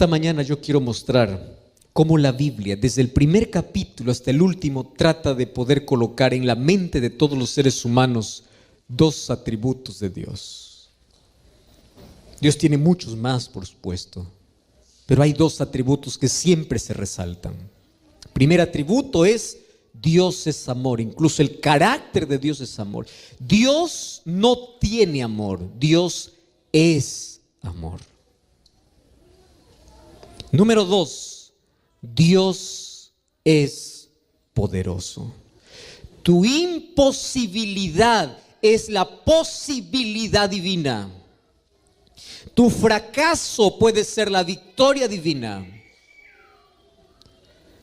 Esta mañana yo quiero mostrar cómo la Biblia, desde el primer capítulo hasta el último, trata de poder colocar en la mente de todos los seres humanos dos atributos de Dios. Dios tiene muchos más, por supuesto, pero hay dos atributos que siempre se resaltan. El primer atributo es: Dios es amor. Incluso el carácter de Dios es amor. Dios no tiene amor, Dios es amor. Número dos, Dios es poderoso. Tu imposibilidad es la posibilidad divina. Tu fracaso puede ser la victoria divina.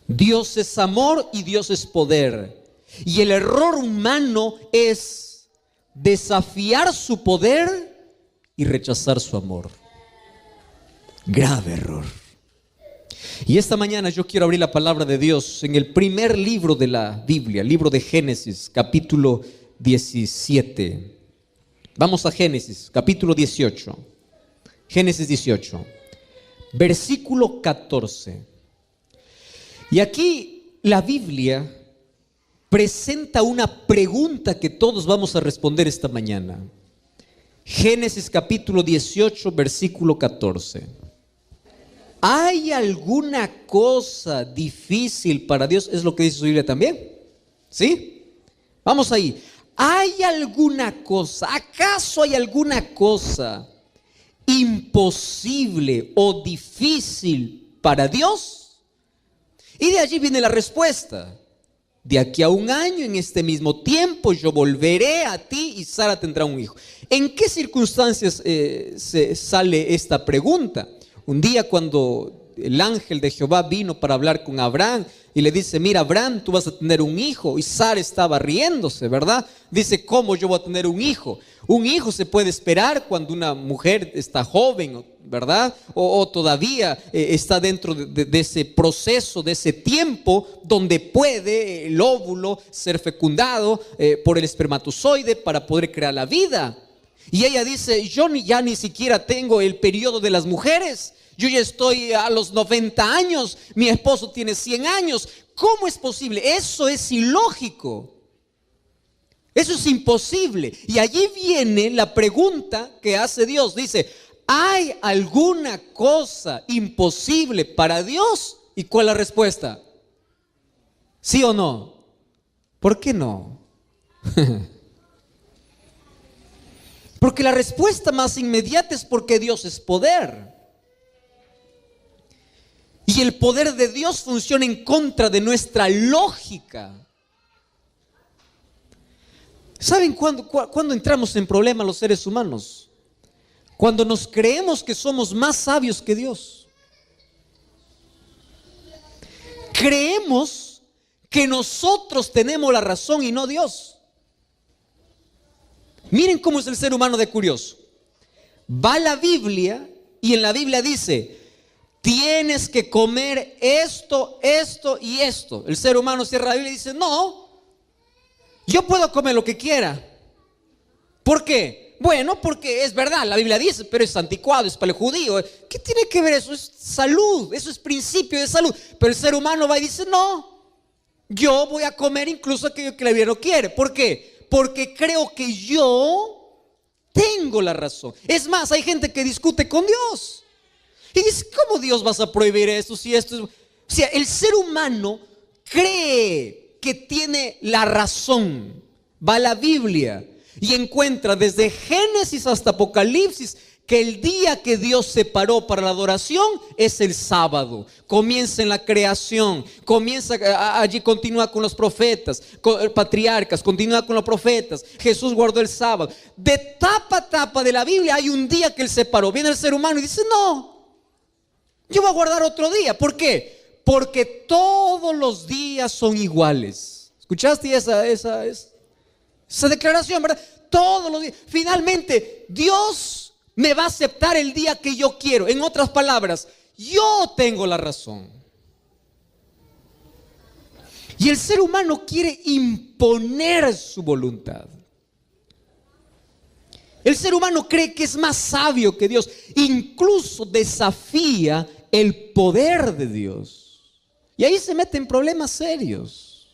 Dios es amor y Dios es poder. Y el error humano es desafiar su poder y rechazar su amor. Grave error. Y esta mañana yo quiero abrir la palabra de Dios en el primer libro de la Biblia, libro de Génesis, capítulo 17. Vamos a Génesis, capítulo 18. Génesis 18, versículo 14. Y aquí la Biblia presenta una pregunta que todos vamos a responder esta mañana. Génesis capítulo 18, versículo 14. ¿Hay alguna cosa difícil para Dios? Es lo que dice su Biblia también. ¿Sí? Vamos ahí. ¿Hay alguna cosa? ¿Acaso hay alguna cosa imposible o difícil para Dios? Y de allí viene la respuesta. De aquí a un año, en este mismo tiempo, yo volveré a ti y Sara tendrá un hijo. ¿En qué circunstancias se sale esta pregunta? Un día cuando el ángel de Jehová vino para hablar con Abraham y le dice: mira, Abraham, tú vas a tener un hijo. Y Sara estaba riéndose, ¿verdad? Dice: ¿cómo yo voy a tener un hijo? Un hijo se puede esperar cuando una mujer está joven, ¿verdad? O todavía está dentro de ese proceso, de ese tiempo donde puede el óvulo ser fecundado por el espermatozoide para poder crear la vida. Y ella dice: yo ya ni siquiera tengo el periodo de las mujeres. Yo ya estoy a los 90 años, mi esposo tiene 100 años. ¿Cómo es posible? Eso es ilógico. Eso es imposible. Y allí viene la pregunta que hace Dios. Dice: ¿hay alguna cosa imposible para Dios? ¿Y cuál es la respuesta? ¿Sí o no? ¿Por qué no? Porque la respuesta más inmediata es porque Dios es poder. Y el poder de Dios funciona en contra de nuestra lógica. ¿Saben cuándo entramos en problemas los seres humanos? Cuando nos creemos que somos más sabios que Dios. Creemos que nosotros tenemos la razón y no Dios. Miren cómo es el ser humano de curioso. Va a la Biblia y en la Biblia dice: tienes que comer esto, esto y esto. El ser humano cierra la Biblia y dice: no, yo puedo comer lo que quiera. ¿Por qué? Bueno, porque es verdad, la Biblia dice, pero es anticuado, es para el judío. ¿Qué tiene que ver eso? Es salud, eso es principio de salud. Pero el ser humano va y dice: no, yo voy a comer incluso aquello que la Biblia no quiere. ¿Por qué? Porque creo que yo tengo la razón. Es más, hay gente que discute con Dios y dice: ¿cómo Dios vas a prohibir esto si esto es? O sea, el ser humano cree que tiene la razón. Va a la Biblia y encuentra desde Génesis hasta Apocalipsis que el día que Dios separó para la adoración es el sábado. Comienza en la creación, allí continúa con los profetas, con patriarcas, continúa con los profetas. Jesús guardó el sábado. De tapa a tapa de la Biblia hay un día que Él separó. Viene el ser humano y dice: no, yo voy a guardar otro día. ¿Por qué? Porque todos los días son iguales. ¿Escuchaste esa declaración, verdad? Todos los días. Finalmente, Dios me va a aceptar el día que yo quiero. En otras palabras, yo tengo la razón. Y el ser humano quiere imponer su voluntad. El ser humano cree que es más sabio que Dios. Incluso desafía el poder de Dios. Y ahí se meten problemas serios.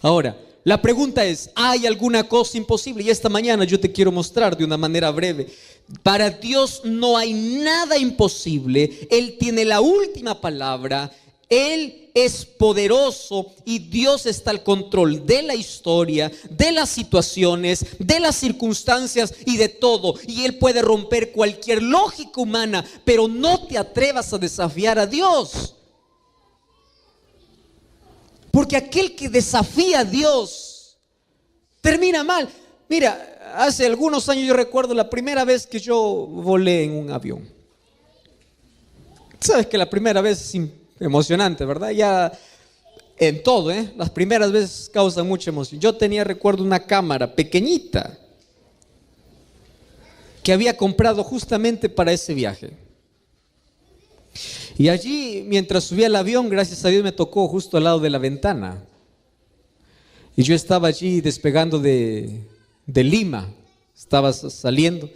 Ahora, la pregunta es, ¿hay alguna cosa imposible? Y esta mañana yo te quiero mostrar de una manera breve. Para Dios no hay nada imposible. Él tiene la última palabra. Él es poderoso y Dios está al control de la historia, de las situaciones, de las circunstancias y de todo. Y Él puede romper cualquier lógica humana, pero no te atrevas a desafiar a Dios. Porque aquel que desafía a Dios termina mal. Mira, hace algunos años yo recuerdo la primera vez que yo volé en un avión. Sabes que la primera vez es emocionante, ¿verdad? Ya en todo, las primeras veces causan mucha emoción. Yo recuerdo una cámara pequeñita que había comprado justamente para ese viaje. Y allí, mientras subía al avión, gracias a Dios me tocó justo al lado de la ventana. Y yo estaba allí despegando de Lima, estaba saliendo.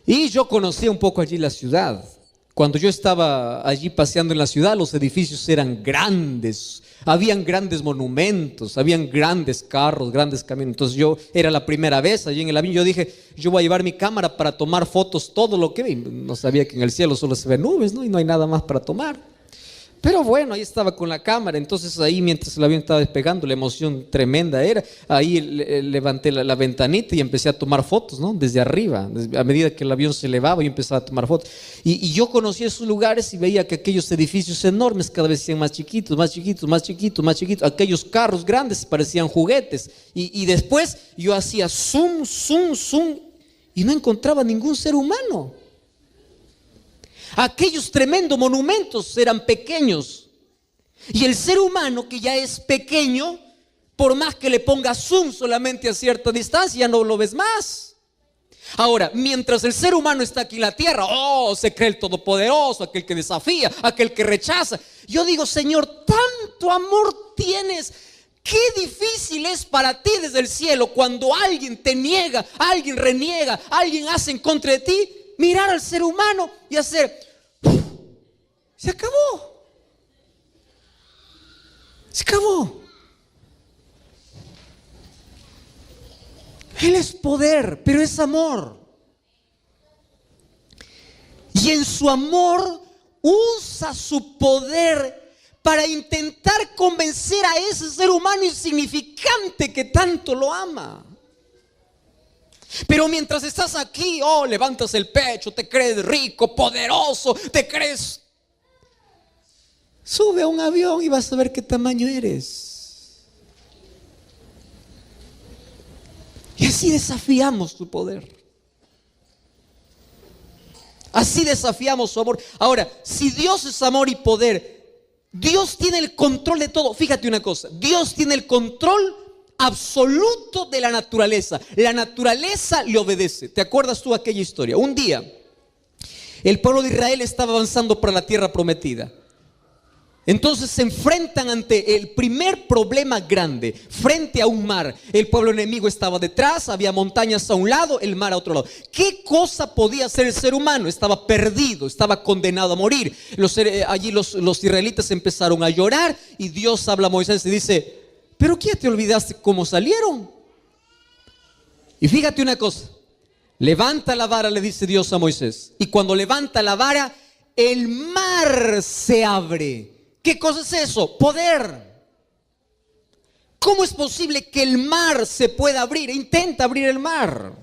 Y yo conocía un poco allí la ciudad. Cuando yo estaba allí paseando en la ciudad, los edificios eran grandes, habían grandes monumentos, habían grandes carros, grandes camiones. Entonces era la primera vez allí en el avión. Yo dije, yo voy a llevar mi cámara para tomar fotos, todo lo que vi. No sabía que en el cielo solo se ven nubes, ¿no? Y no hay nada más para tomar. Pero bueno, ahí estaba con la cámara. Entonces ahí, mientras el avión estaba despegando, la emoción tremenda era. Ahí levanté la ventanita y empecé a tomar fotos, ¿no? Desde arriba. A medida que el avión se elevaba, yo empezaba a tomar fotos. Y yo conocía esos lugares y veía que aquellos edificios enormes cada vez se hacían más chiquitos, más chiquitos, más chiquitos, más chiquitos. Aquellos carros grandes parecían juguetes. Y después yo hacía zoom, zoom, zoom y no encontraba ningún ser humano. Aquellos tremendos monumentos eran pequeños. Y el ser humano, que ya es pequeño, por más que le ponga zoom solamente a cierta distancia, ya no lo ves más. Ahora, mientras el ser humano está aquí en la tierra, se cree el todopoderoso, aquel que desafía, aquel que rechaza. Yo digo, Señor, tanto amor tienes. Qué difícil es para ti desde el cielo cuando alguien te niega, alguien reniega, alguien hace en contra de ti. Mirar al ser humano y hacer, se acabó. Se acabó. Él es poder, pero es amor. Y en su amor usa su poder para intentar convencer a ese ser humano insignificante que tanto lo ama. Pero mientras estás aquí, levantas el pecho, te crees rico, poderoso, te crees. Sube a un avión y vas a ver qué tamaño eres. Y así desafiamos tu poder. Así desafiamos su amor. Ahora, si Dios es amor y poder, Dios tiene el control de todo. Fíjate una cosa, Dios tiene el control absoluto de la naturaleza. La naturaleza le obedece. ¿Te acuerdas tú aquella historia? Un día el pueblo de Israel estaba avanzando para la tierra prometida. Entonces se enfrentan ante el primer problema grande, frente a un mar. El pueblo enemigo estaba detrás, había montañas a un lado, el mar a otro lado. ¿Qué cosa podía hacer el ser humano? Estaba perdido, estaba condenado a morir. Allí los israelitas empezaron a llorar y Dios habla a Moisés y dice: ¿pero qué te olvidaste cómo salieron? Y fíjate una cosa, levanta la vara, le dice Dios a Moisés. Y cuando levanta la vara, el mar se abre. ¿Qué cosa es eso? Poder. ¿Cómo es posible que el mar se pueda abrir? Intenta abrir el mar.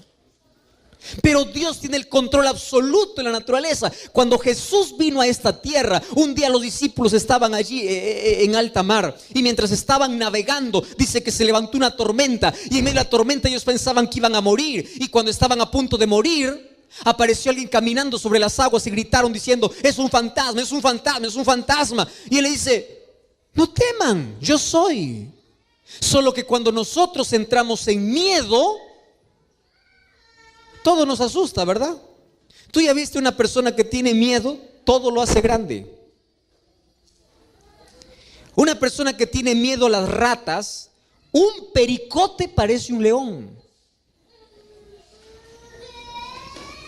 Pero Dios tiene el control absoluto de la naturaleza. Cuando Jesús vino a esta tierra, un día los discípulos estaban allí en alta mar, y mientras estaban navegando, dice que se levantó una tormenta, y en medio de la tormenta ellos pensaban que iban a morir. Y cuando estaban a punto de morir, apareció alguien caminando sobre las aguas y gritaron diciendo: es un fantasma, es un fantasma, es un fantasma. Y él le dice: no teman, yo soy. Solo que cuando nosotros entramos en miedo, todo nos asusta, ¿verdad? Tú ya viste una persona que tiene miedo, todo lo hace grande. Una persona que tiene miedo a las ratas, un pericote parece un león,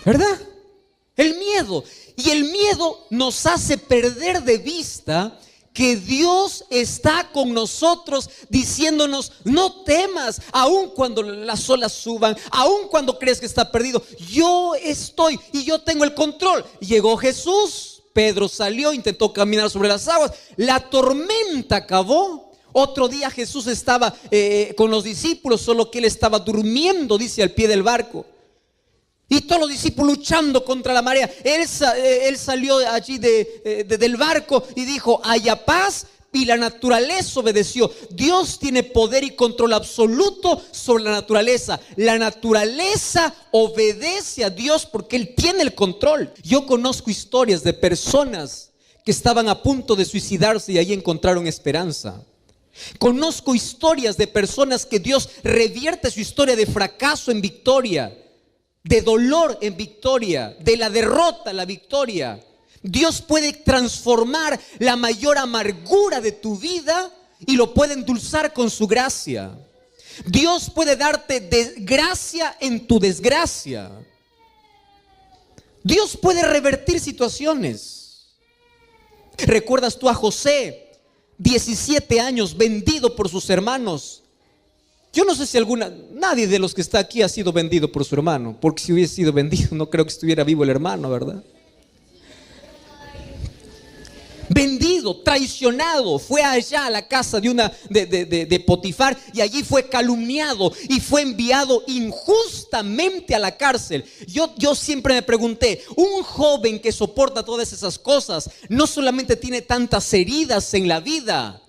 ¿verdad? El miedo. Y el miedo nos hace perder de vista que Dios está con nosotros diciéndonos: no temas, aun cuando las olas suban, aun cuando crees que está perdido, yo estoy y yo tengo el control. Llegó Jesús, Pedro salió, intentó caminar sobre las aguas, la tormenta acabó. Otro día Jesús estaba con los discípulos, solo que él estaba durmiendo, dice, al pie del barco. Y todos los discípulos luchando contra la marea. Él salió allí del barco y dijo: haya paz, y la naturaleza obedeció. Dios tiene poder y control absoluto sobre la naturaleza. La naturaleza obedece a Dios porque Él tiene el control. Yo conozco historias de personas que estaban a punto de suicidarse y ahí encontraron esperanza. Conozco historias de personas que Dios revierte su historia de fracaso en victoria, de dolor en victoria, de la derrota a la victoria. Dios puede transformar la mayor amargura de tu vida y lo puede endulzar con su gracia. Dios puede darte gracia en tu desgracia. Dios puede revertir situaciones. ¿Recuerdas tú a José? 17 años vendido por sus hermanos. Yo no sé si nadie de los que está aquí ha sido vendido por su hermano, porque si hubiese sido vendido no creo que estuviera vivo el hermano, ¿verdad? Vendido, traicionado, fue allá a la casa de Potifar y allí fue calumniado y fue enviado injustamente a la cárcel. Yo siempre me pregunté, un joven que soporta todas esas cosas no solamente tiene tantas heridas en la vida,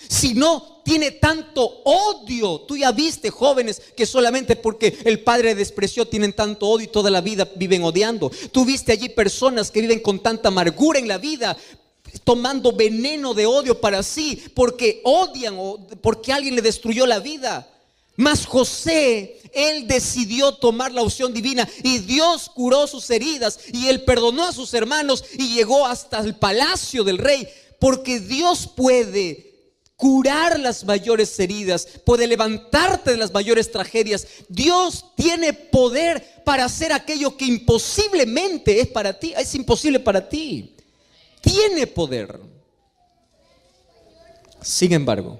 sino tiene tanto odio. Tú ya viste jóvenes que solamente porque el padre despreció tienen tanto odio y toda la vida viven odiando. Tú viste allí personas que viven con tanta amargura en la vida, tomando veneno de odio para sí, porque odian o porque alguien le destruyó la vida. Mas José, él decidió tomar la opción divina y Dios curó sus heridas y él perdonó a sus hermanos y llegó hasta el palacio del rey, porque Dios puede curar las mayores heridas, puede levantarte de las mayores tragedias. Dios tiene poder para hacer aquello que imposiblemente es para ti, es imposible para ti. Tiene poder. Sin embargo,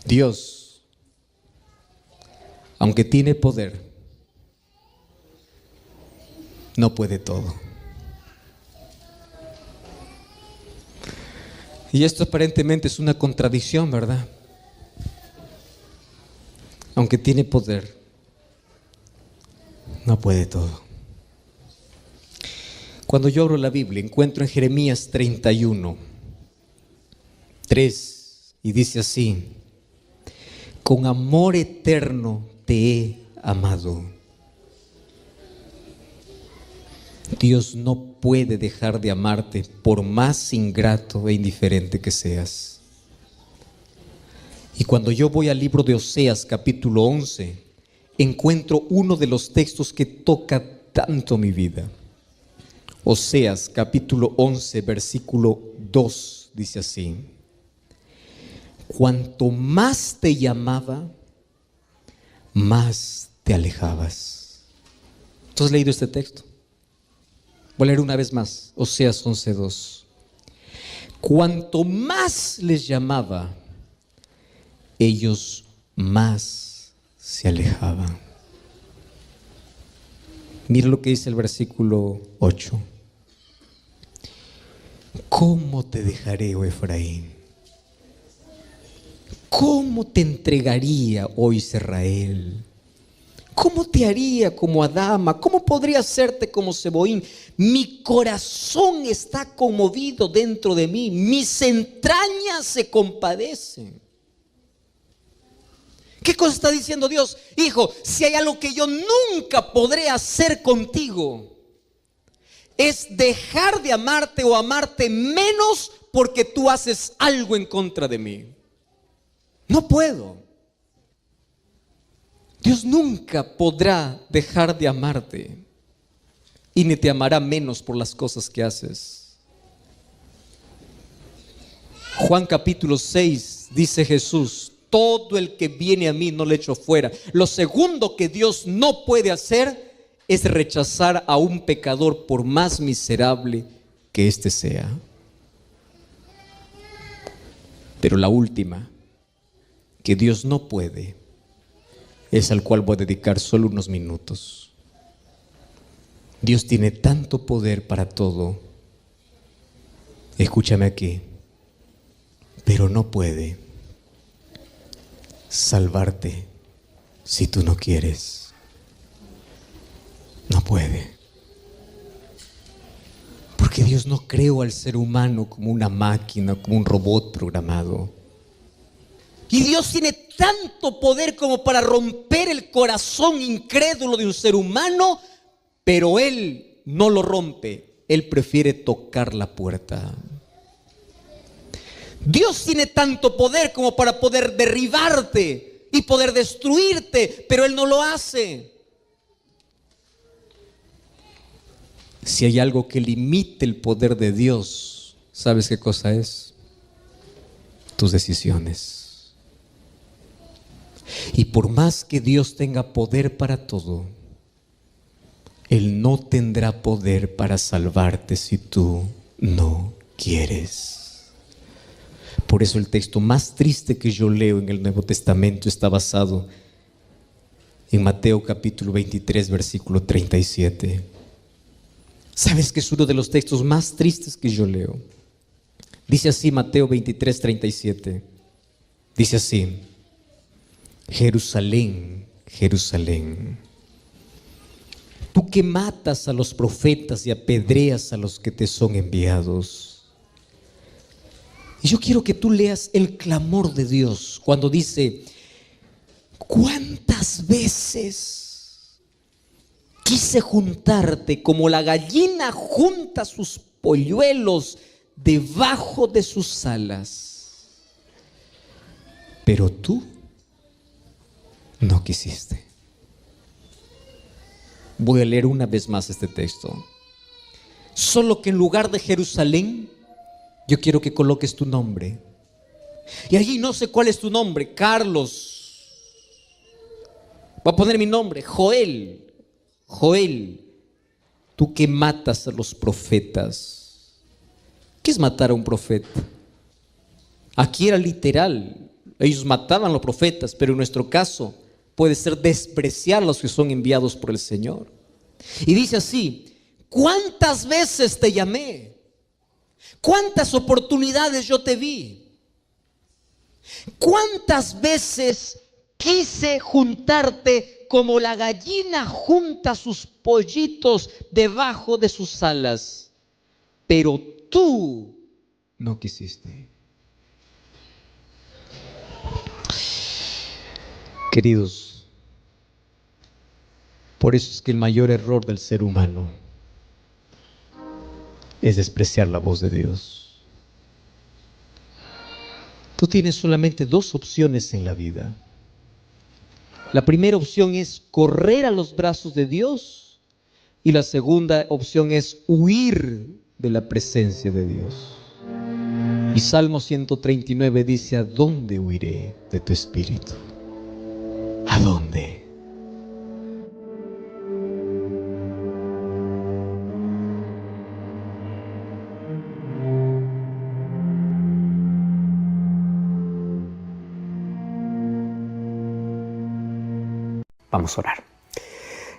Dios, aunque tiene poder, no puede todo. Y esto aparentemente es una contradicción, ¿verdad? Aunque tiene poder, no puede todo. Cuando yo abro la Biblia, encuentro en Jeremías 31:3 y dice así: con amor eterno te he amado. Dios no puede dejar de amarte por más ingrato e indiferente que seas. Y cuando yo voy al libro de Oseas capítulo 11, encuentro uno de los textos que toca tanto mi vida. Oseas capítulo 11 versículo 2 dice así: cuanto más te llamaba, más te alejabas. ¿Tú has leído este texto? Voy a leer una vez más, Oseas 11:2. Cuanto más les llamaba, ellos más se alejaban. Mira lo que dice el versículo 8. ¿Cómo te dejaré, oh Efraín? ¿Cómo te entregaría, oh Israel? ¿Cómo te haría como Adama? ¿Cómo podría hacerte como Seboín? Mi corazón está conmovido dentro de mí, mis entrañas se compadecen. ¿Qué cosa está diciendo Dios? Hijo, si hay algo que yo nunca podré hacer contigo, es dejar de amarte o amarte menos porque tú haces algo en contra de mí. No puedo. Dios nunca podrá dejar de amarte y ni te amará menos por las cosas que haces. Juan capítulo 6 dice Jesús: todo el que viene a mí no le echo fuera. Lo segundo que Dios no puede hacer es rechazar a un pecador por más miserable que éste sea. Pero la última, que Dios no puede, es al cual voy a dedicar solo unos minutos. Dios tiene tanto poder para todo. Escúchame aquí, pero no puede salvarte si tú no quieres. No puede. Porque Dios no creó al ser humano como una máquina, como un robot programado. Y Dios tiene tanto poder como para romper el corazón incrédulo de un ser humano, pero Él no lo rompe. Él prefiere tocar la puerta. Dios tiene tanto poder como para poder derribarte y poder destruirte, pero Él no lo hace. Si hay algo que limite el poder de Dios, ¿sabes qué cosa es? Tus decisiones. Y por más que Dios tenga poder para todo, Él no tendrá poder para salvarte si tú no quieres. Por eso el texto más triste que yo leo en el Nuevo Testamento está basado en Mateo capítulo 23, versículo 37. ¿Sabes que es uno de los textos más tristes que yo leo? Dice así Mateo 23, 37. Dice así: Jerusalén, Jerusalén, tú que matas a los profetas y apedreas a los que te son enviados. Y yo quiero que tú leas el clamor de Dios cuando dice: ¿cuántas veces quise juntarte como la gallina junta sus polluelos debajo de sus alas? Pero tú no quisiste. Voy a leer una vez más este texto. Solo que en lugar de Jerusalén, yo quiero que coloques tu nombre. Y allí no sé cuál es tu nombre. Carlos. Voy a poner mi nombre. Joel. Joel. Tú que matas a los profetas. ¿Qué es matar a un profeta? Aquí era literal. Ellos mataban a los profetas, pero en nuestro caso puede ser despreciar a los que son enviados por el Señor. Y dice así: ¿cuántas veces te llamé? ¿Cuántas oportunidades yo te vi? ¿Cuántas veces quise juntarte como la gallina junta sus pollitos debajo de sus alas? Pero tú no quisiste. Queridos, por eso es que el mayor error del ser humano es despreciar la voz de Dios. Tú tienes solamente dos opciones en la vida. La primera opción es correr a los brazos de Dios y la segunda opción es huir de la presencia de Dios. Y Salmo 139 dice: ¿a dónde huiré de tu espíritu? ¿A dónde? Vamos a orar.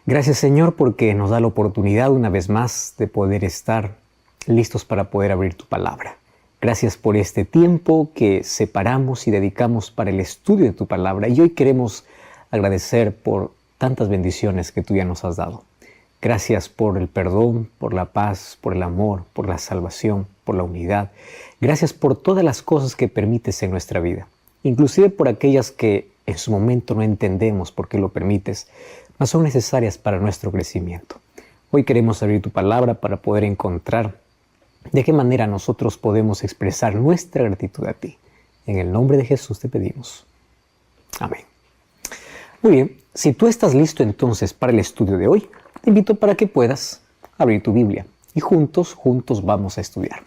Gracias, Señor, porque nos da la oportunidad una vez más de poder estar listos para poder abrir tu palabra. Gracias por este tiempo que separamos y dedicamos para el estudio de tu palabra. Y hoy queremos agradecer por tantas bendiciones que tú ya nos has dado. Gracias por el perdón, por la paz, por el amor, por la salvación, por la unidad. Gracias por todas las cosas que permites en nuestra vida, inclusive por aquellas que en su momento no entendemos por qué lo permites, mas son necesarias para nuestro crecimiento. Hoy queremos abrir tu palabra para poder encontrar de qué manera nosotros podemos expresar nuestra gratitud a ti. En el nombre de Jesús te pedimos. Amén. Muy bien, si tú estás listo entonces para el estudio de hoy, te invito para que puedas abrir tu Biblia y juntos vamos a estudiar.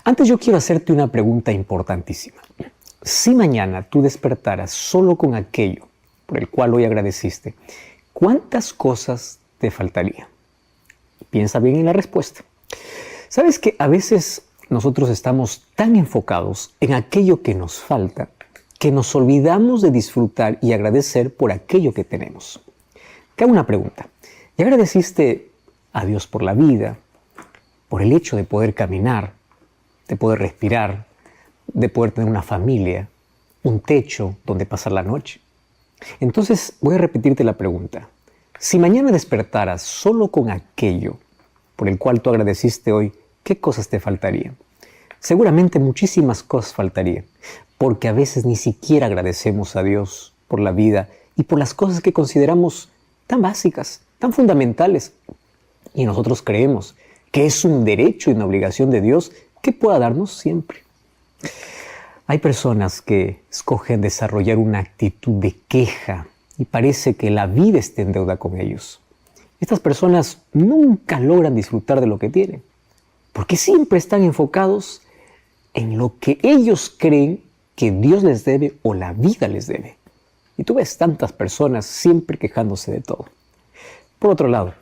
Antes yo quiero hacerte una pregunta importantísima. Si mañana tú despertaras solo con aquello por el cual hoy agradeciste, ¿cuántas cosas te faltaría? Piensa bien en la respuesta. ¿Sabes que a veces nosotros estamos tan enfocados en aquello que nos falta que nos olvidamos de disfrutar y agradecer por aquello que tenemos? Te hago una pregunta. ¿Ya agradeciste a Dios por la vida, por el hecho de poder caminar, de poder respirar, de poder tener una familia, un techo donde pasar la noche? Entonces voy a repetirte la pregunta. Si mañana despertaras solo con aquello por el cual tú agradeciste hoy, ¿qué cosas te faltarían? Seguramente muchísimas cosas faltarían, porque a veces ni siquiera agradecemos a Dios por la vida y por las cosas que consideramos tan básicas, tan fundamentales. Y nosotros creemos que es un derecho y una obligación de Dios que pueda darnos siempre. Hay personas que escogen desarrollar una actitud de queja y parece que la vida está en deuda con ellos. Estas personas nunca logran disfrutar de lo que tienen, porque siempre están enfocados en lo que ellos creen que Dios les debe o la vida les debe. Y tú ves tantas personas siempre quejándose de todo. Por otro lado,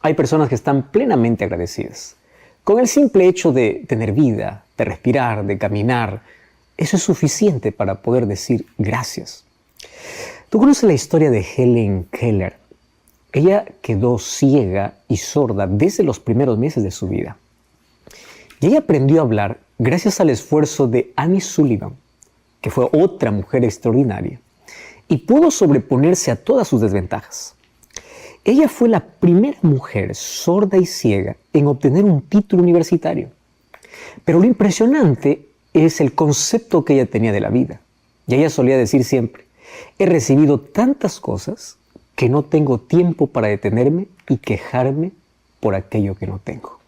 hay personas que están plenamente agradecidas. Con el simple hecho de tener vida, de respirar, de caminar, eso es suficiente para poder decir gracias. Tú conoces la historia de Helen Keller. Ella quedó ciega y sorda desde los primeros meses de su vida. Y ella aprendió a hablar gracias al esfuerzo de Annie Sullivan, que fue otra mujer extraordinaria, y pudo sobreponerse a todas sus desventajas. Ella fue la primera mujer sorda y ciega en obtener un título universitario. Pero lo impresionante es el concepto que ella tenía de la vida. Y ella solía decir siempre, he recibido tantas cosas que no tengo tiempo para detenerme y quejarme por aquello que no tengo.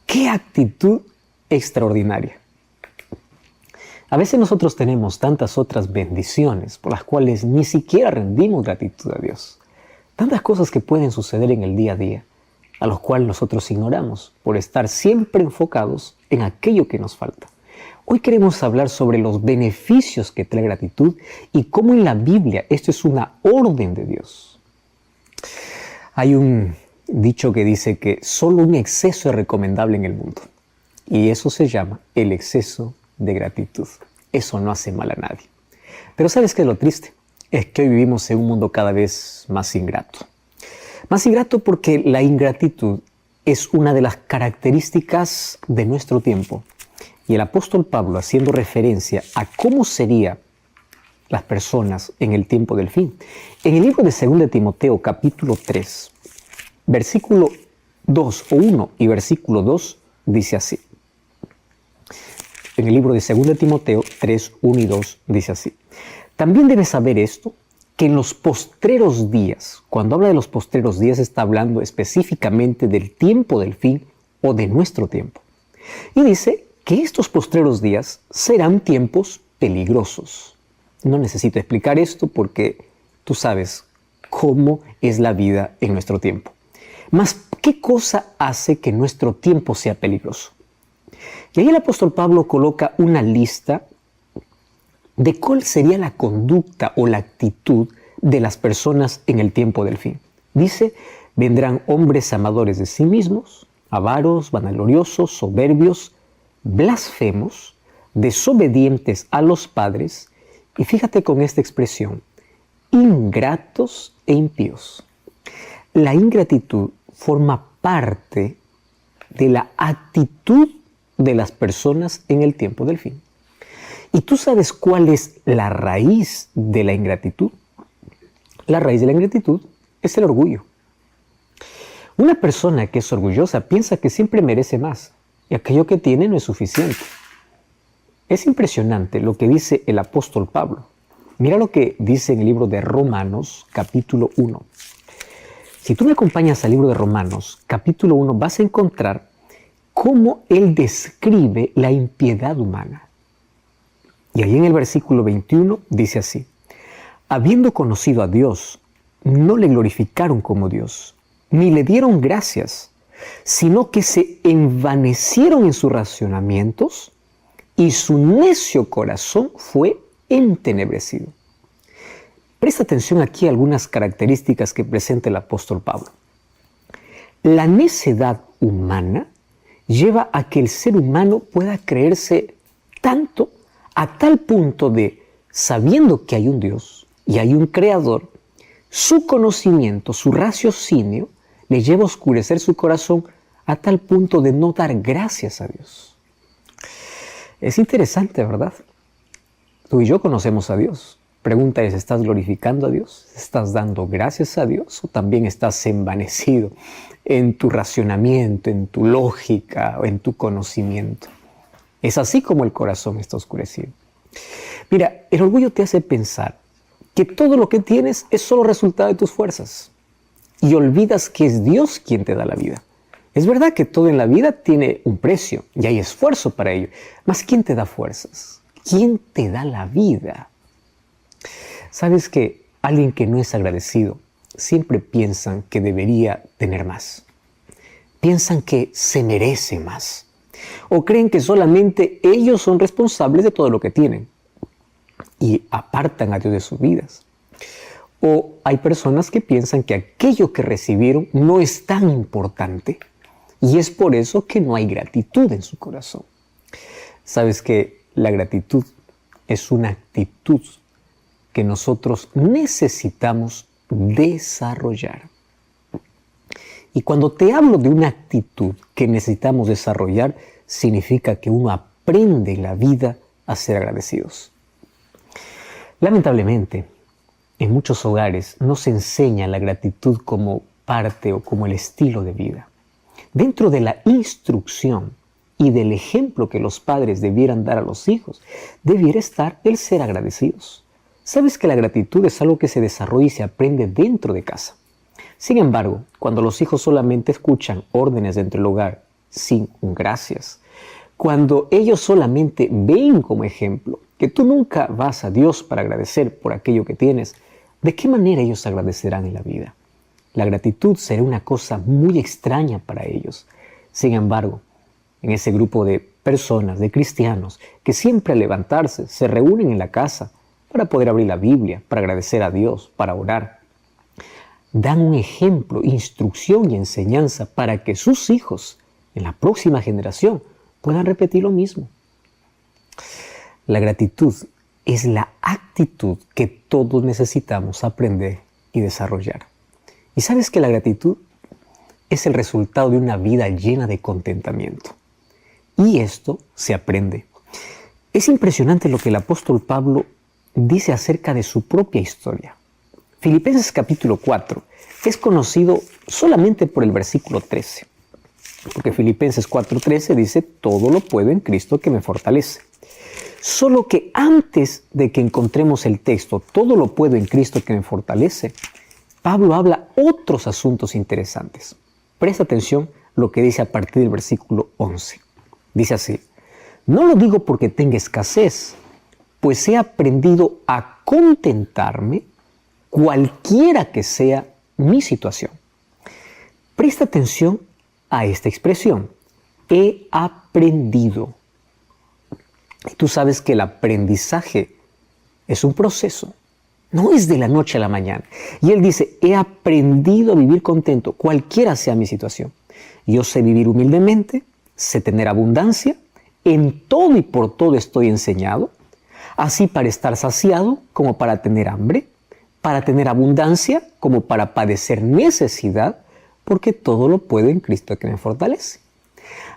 ¡Qué actitud extraordinaria! A veces nosotros tenemos tantas otras bendiciones por las cuales ni siquiera rendimos gratitud a Dios. Tantas cosas que pueden suceder en el día a día, a los cuales nosotros ignoramos por estar siempre enfocados en aquello que nos falta. Hoy queremos hablar sobre los beneficios que trae gratitud y cómo en la Biblia esto es una orden de Dios. Hay un dicho que dice que solo un exceso es recomendable en el mundo. Y eso se llama el exceso de gratitud. Eso no hace mal a nadie. Pero ¿sabes qué es lo triste? Es que hoy vivimos en un mundo cada vez más ingrato. Más ingrato porque la ingratitud es una de las características de nuestro tiempo. Y el apóstol Pablo, haciendo referencia a cómo serían las personas en el tiempo del fin, en el libro de 2 Timoteo capítulo 3, versículo 2 o 1 y versículo 2, dice así. En el libro de 2 Timoteo 3, 1 y 2 dice así. También debes saber esto, que en los postreros días, cuando habla de los postreros días, está hablando específicamente del tiempo del fin o de nuestro tiempo. Y dice que estos postreros días serán tiempos peligrosos. No necesito explicar esto porque tú sabes cómo es la vida en nuestro tiempo. Mas, ¿qué cosa hace que nuestro tiempo sea peligroso? Y ahí el apóstol Pablo coloca una lista de cuál sería la conducta o la actitud de las personas en el tiempo del fin. Dice, vendrán hombres amadores de sí mismos, avaros, vanagloriosos, soberbios, blasfemos, desobedientes a los padres, y fíjate con esta expresión, ingratos e impíos. La ingratitud forma parte de la actitud de las personas en el tiempo del fin. ¿Y tú sabes cuál es la raíz de la ingratitud? La raíz de la ingratitud es el orgullo. Una persona que es orgullosa piensa que siempre merece más y aquello que tiene no es suficiente. Es impresionante lo que dice el apóstol Pablo. Mira lo que dice en el libro de Romanos, capítulo 1. Si tú me acompañas al libro de Romanos, capítulo 1, vas a encontrar cómo él describe la impiedad humana. Y ahí en el versículo 21 dice así, habiendo conocido a Dios, no le glorificaron como Dios, ni le dieron gracias, sino que se envanecieron en sus razonamientos y su necio corazón fue entenebrecido. Presta atención aquí a algunas características que presenta el apóstol Pablo. La necedad humana lleva a que el ser humano pueda creerse tanto a tal punto de, sabiendo que hay un Dios y hay un Creador, su conocimiento, su raciocinio, le lleva a oscurecer su corazón a tal punto de no dar gracias a Dios. Es interesante, ¿verdad? Tú y yo conocemos a Dios. Pregunta es, ¿estás glorificando a Dios? ¿Estás dando gracias a Dios? ¿O también estás envanecido en tu racionamiento, en tu lógica o en tu conocimiento? Es así como el corazón está oscurecido. Mira, el orgullo te hace pensar que todo lo que tienes es solo resultado de tus fuerzas y olvidas que es Dios quien te da la vida. Es verdad que todo en la vida tiene un precio y hay esfuerzo para ello, mas ¿quién te da fuerzas? ¿Quién te da la vida? ¿Sabes que alguien que no es agradecido siempre piensan que debería tener más? Piensan que se merece más. O creen que solamente ellos son responsables de todo lo que tienen y apartan a Dios de sus vidas. O hay personas que piensan que aquello que recibieron no es tan importante y es por eso que no hay gratitud en su corazón. ¿Sabes que la gratitud es una actitud que nosotros necesitamos desarrollar? Y cuando te hablo de una actitud que necesitamos desarrollar, significa que uno aprende en la vida a ser agradecidos. Lamentablemente, en muchos hogares no se enseña la gratitud como parte o como el estilo de vida. Dentro de la instrucción y del ejemplo que los padres debieran dar a los hijos, debiera estar el ser agradecidos. Sabes que la gratitud es algo que se desarrolla y se aprende dentro de casa. Sin embargo, cuando los hijos solamente escuchan órdenes dentro del hogar sin un gracias, cuando ellos solamente ven como ejemplo que tú nunca vas a Dios para agradecer por aquello que tienes, ¿de qué manera ellos agradecerán en la vida? La gratitud será una cosa muy extraña para ellos. Sin embargo, en ese grupo de personas, de cristianos, que siempre al levantarse se reúnen en la casa para poder abrir la Biblia, para agradecer a Dios, para orar, dan un ejemplo, instrucción y enseñanza para que sus hijos en la próxima generación puedan repetir lo mismo. La gratitud es la actitud que todos necesitamos aprender y desarrollar. Y sabes que la gratitud es el resultado de una vida llena de contentamiento. Y esto se aprende. Es impresionante lo que el apóstol Pablo dice acerca de su propia historia. Filipenses capítulo 4 es conocido solamente por el versículo 13. Porque Filipenses 4:13 dice, todo lo puedo en Cristo que me fortalece. Solo que antes de que encontremos el texto, todo lo puedo en Cristo que me fortalece, Pablo habla otros asuntos interesantes. Presta atención lo que dice a partir del versículo 11. Dice así, no lo digo porque tenga escasez, pues he aprendido a contentarme cualquiera que sea mi situación. Presta atención a esta expresión, he aprendido. Tú sabes que el aprendizaje es un proceso, no es de la noche a la mañana. Y él dice, he aprendido a vivir contento, cualquiera sea mi situación. Yo sé vivir humildemente, sé tener abundancia, en todo y por todo estoy enseñado, así para estar saciado como para tener hambre, para tener abundancia como para padecer necesidad, porque todo lo puedo en Cristo que me fortalece.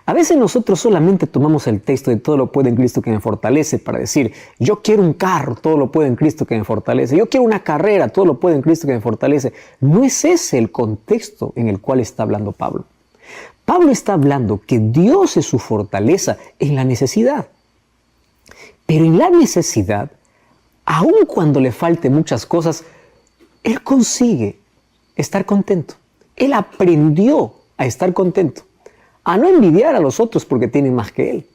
A veces nosotros solamente tomamos el texto de todo lo puedo en Cristo que me fortalece para decir, yo quiero un carro, todo lo puedo en Cristo que me fortalece. Yo quiero una carrera, todo lo puedo en Cristo que me fortalece. No es ese el contexto en el cual está hablando Pablo. Pablo está hablando que Dios es su fortaleza en la necesidad. Pero en la necesidad, aun cuando le falte muchas cosas, él consigue estar contento. Él aprendió a estar contento, a no envidiar a los otros porque tienen más que él.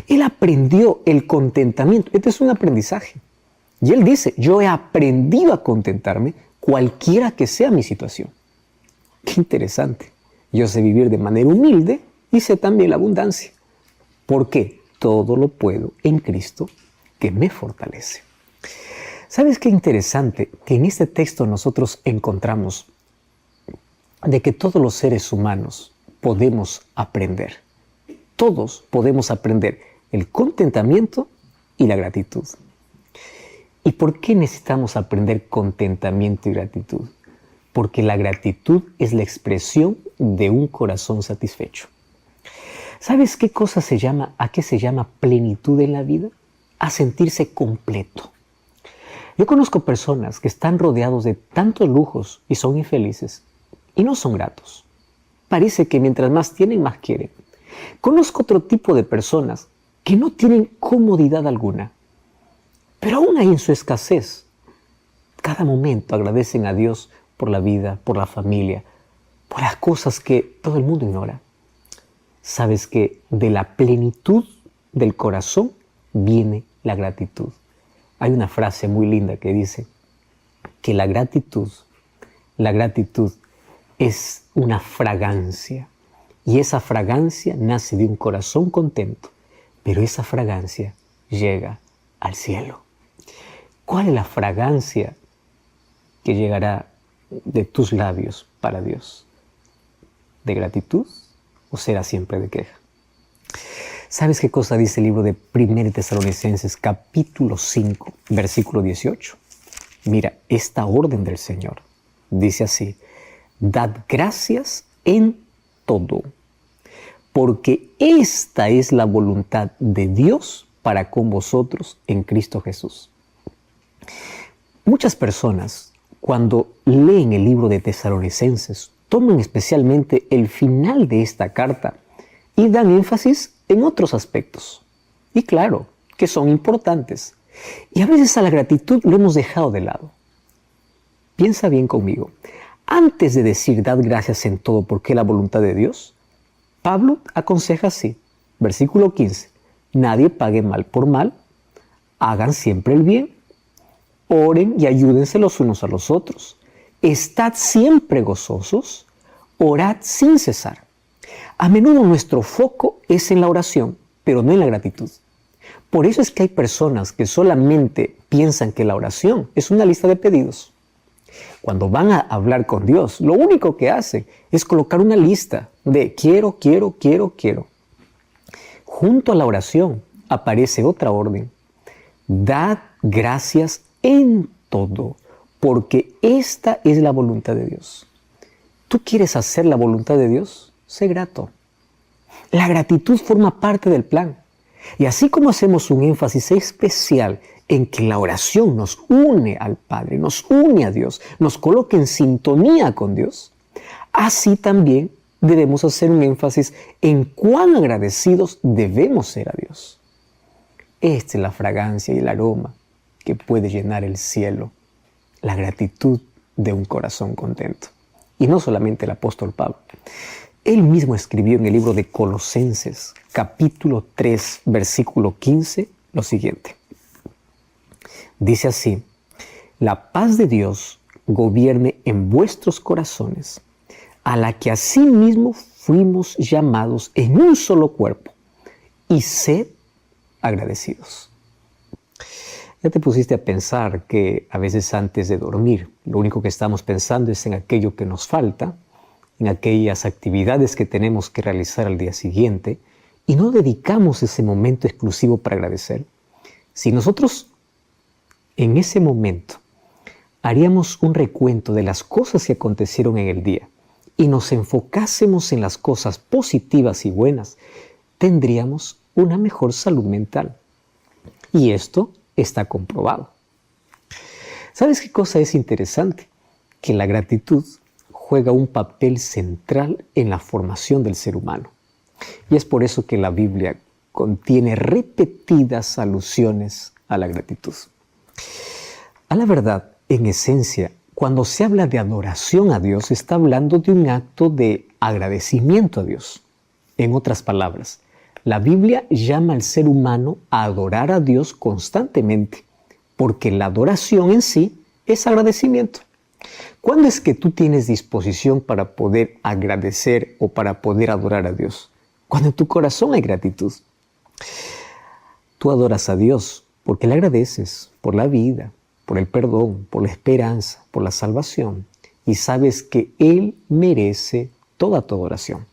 Él aprendió el contentamiento. Este es un aprendizaje. Y él dice, yo he aprendido a contentarme cualquiera que sea mi situación. Qué interesante. Yo sé vivir de manera humilde y sé también la abundancia. ¿Por qué? Todo lo puedo en Cristo que me fortalece. ¿Sabes qué interesante? Que en este texto nosotros encontramos de que todos los seres humanos podemos aprender. Todos podemos aprender el contentamiento y la gratitud. ¿Y por qué necesitamos aprender contentamiento y gratitud? Porque la gratitud es la expresión de un corazón satisfecho. ¿Sabes a qué se llama plenitud en la vida? A sentirse completo. Yo conozco personas que están rodeados de tantos lujos y son infelices y no son gratos. Parece que mientras más tienen, más quieren. Conozco otro tipo de personas que no tienen comodidad alguna, pero aún ahí en su escasez, cada momento agradecen a Dios por la vida, por la familia, por las cosas que todo el mundo ignora. Sabes que de la plenitud del corazón viene la gratitud. Hay una frase muy linda que dice que la gratitud es una fragancia. Y esa fragancia nace de un corazón contento, pero esa fragancia llega al cielo. ¿Cuál es la fragancia que llegará de tus labios para Dios? ¿De gratitud o será siempre de queja? ¿Sabes qué cosa dice el libro de 1 Tesalonicenses capítulo 5, versículo 18? Mira, esta orden del Señor dice así: dad gracias en todo, porque esta es la voluntad de Dios para con vosotros en Cristo Jesús. Muchas personas, cuando leen el libro de Tesalonicenses, toman especialmente el final de esta carta y dan énfasis en otros aspectos. Y claro, que son importantes. Y a veces a la gratitud lo hemos dejado de lado. Piensa bien conmigo. Antes de decir dad gracias en todo porque es la voluntad de Dios, Pablo aconseja así, versículo 15, nadie pague mal por mal, hagan siempre el bien, oren y ayúdense los unos a los otros, estad siempre gozosos, orad sin cesar. A menudo nuestro foco es en la oración, pero no en la gratitud. Por eso es que hay personas que solamente piensan que la oración es una lista de pedidos. Cuando van a hablar con Dios, lo único que hacen es colocar una lista de quiero. Junto a la oración aparece otra orden. Dad gracias en todo, porque esta es la voluntad de Dios. ¿Tú quieres hacer la voluntad de Dios? Sé grato. La gratitud forma parte del plan. Y así como hacemos un énfasis especial en que la oración nos une al Padre, nos une a Dios, nos coloca en sintonía con Dios, así también debemos hacer un énfasis en cuán agradecidos debemos ser a Dios. Esta es la fragancia y el aroma que puede llenar el cielo, la gratitud de un corazón contento. Y no solamente el apóstol Pablo. Él mismo escribió en el libro de Colosenses, capítulo 3, versículo 15, lo siguiente. Dice así: la paz de Dios gobierne en vuestros corazones, a la que asimismo fuimos llamados en un solo cuerpo, y sed agradecidos. ¿Ya te pusiste a pensar que a veces antes de dormir, lo único que estamos pensando es en aquello que nos falta, en aquellas actividades que tenemos que realizar al día siguiente, y no dedicamos ese momento exclusivo para agradecer? Si nosotros en ese momento haríamos un recuento de las cosas que acontecieron en el día y nos enfocásemos en las cosas positivas y buenas, tendríamos una mejor salud mental. Y esto está comprobado. ¿Sabes qué cosa es interesante? Que la gratitud juega un papel central en la formación del ser humano. Y es por eso que la Biblia contiene repetidas alusiones a la gratitud. A la verdad, en esencia, cuando se habla de adoración a Dios, se está hablando de un acto de agradecimiento a Dios. En otras palabras, la Biblia llama al ser humano a adorar a Dios constantemente, porque la adoración en sí es agradecimiento. ¿Cuándo es que tú tienes disposición para poder agradecer o para poder adorar a Dios? Cuando en tu corazón hay gratitud. Tú adoras a Dios porque le agradeces por la vida, por el perdón, por la esperanza, por la salvación. y sabes que Él merece toda tu adoración.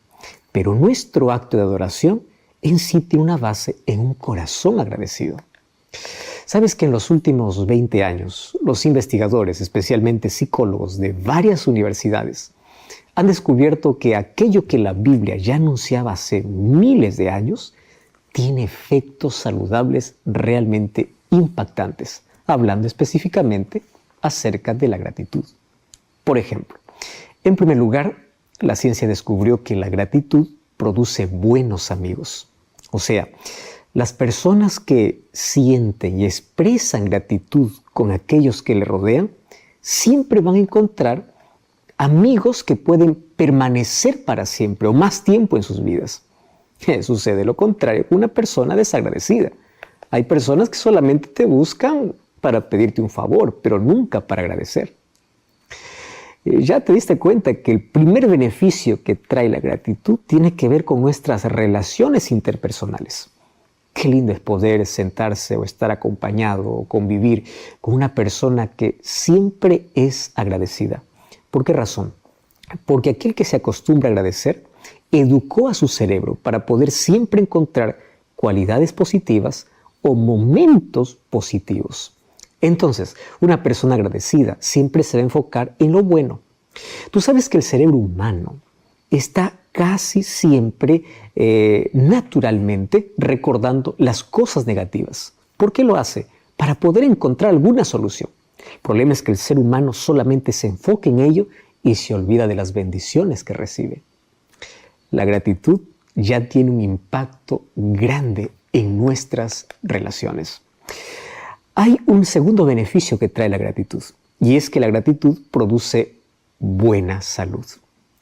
Pero nuestro acto de adoración en sí tiene una base en un corazón agradecido. Sabes que en los últimos 20 años, los investigadores, especialmente psicólogos de varias universidades, han descubierto que aquello que la Biblia ya anunciaba hace miles de años tiene efectos saludables realmente impactantes, hablando específicamente acerca de la gratitud. Por ejemplo, en primer lugar, la ciencia descubrió que la gratitud produce buenos amigos. O sea, las personas que sienten y expresan gratitud con aquellos que le rodean, siempre van a encontrar amigos que pueden permanecer para siempre o más tiempo en sus vidas. Sucede lo contrario con una persona desagradecida. Hay personas que solamente te buscan para pedirte un favor, pero nunca para agradecer. Ya te diste cuenta que el primer beneficio que trae la gratitud tiene que ver con nuestras relaciones interpersonales. Qué lindo es poder sentarse o estar acompañado o convivir con una persona que siempre es agradecida. ¿Por qué razón? Porque aquel que se acostumbra a agradecer educó a su cerebro para poder siempre encontrar cualidades positivas o momentos positivos. Entonces, una persona agradecida siempre se va a enfocar en lo bueno. Tú sabes que el cerebro humano está casi siempre naturalmente recordando las cosas negativas. ¿Por qué lo hace? Para poder encontrar alguna solución. El problema es que el ser humano solamente se enfoca en ello y se olvida de las bendiciones que recibe. La gratitud ya tiene un impacto grande en nuestras relaciones. Hay un segundo beneficio que trae la gratitud, y es que la gratitud produce buena salud.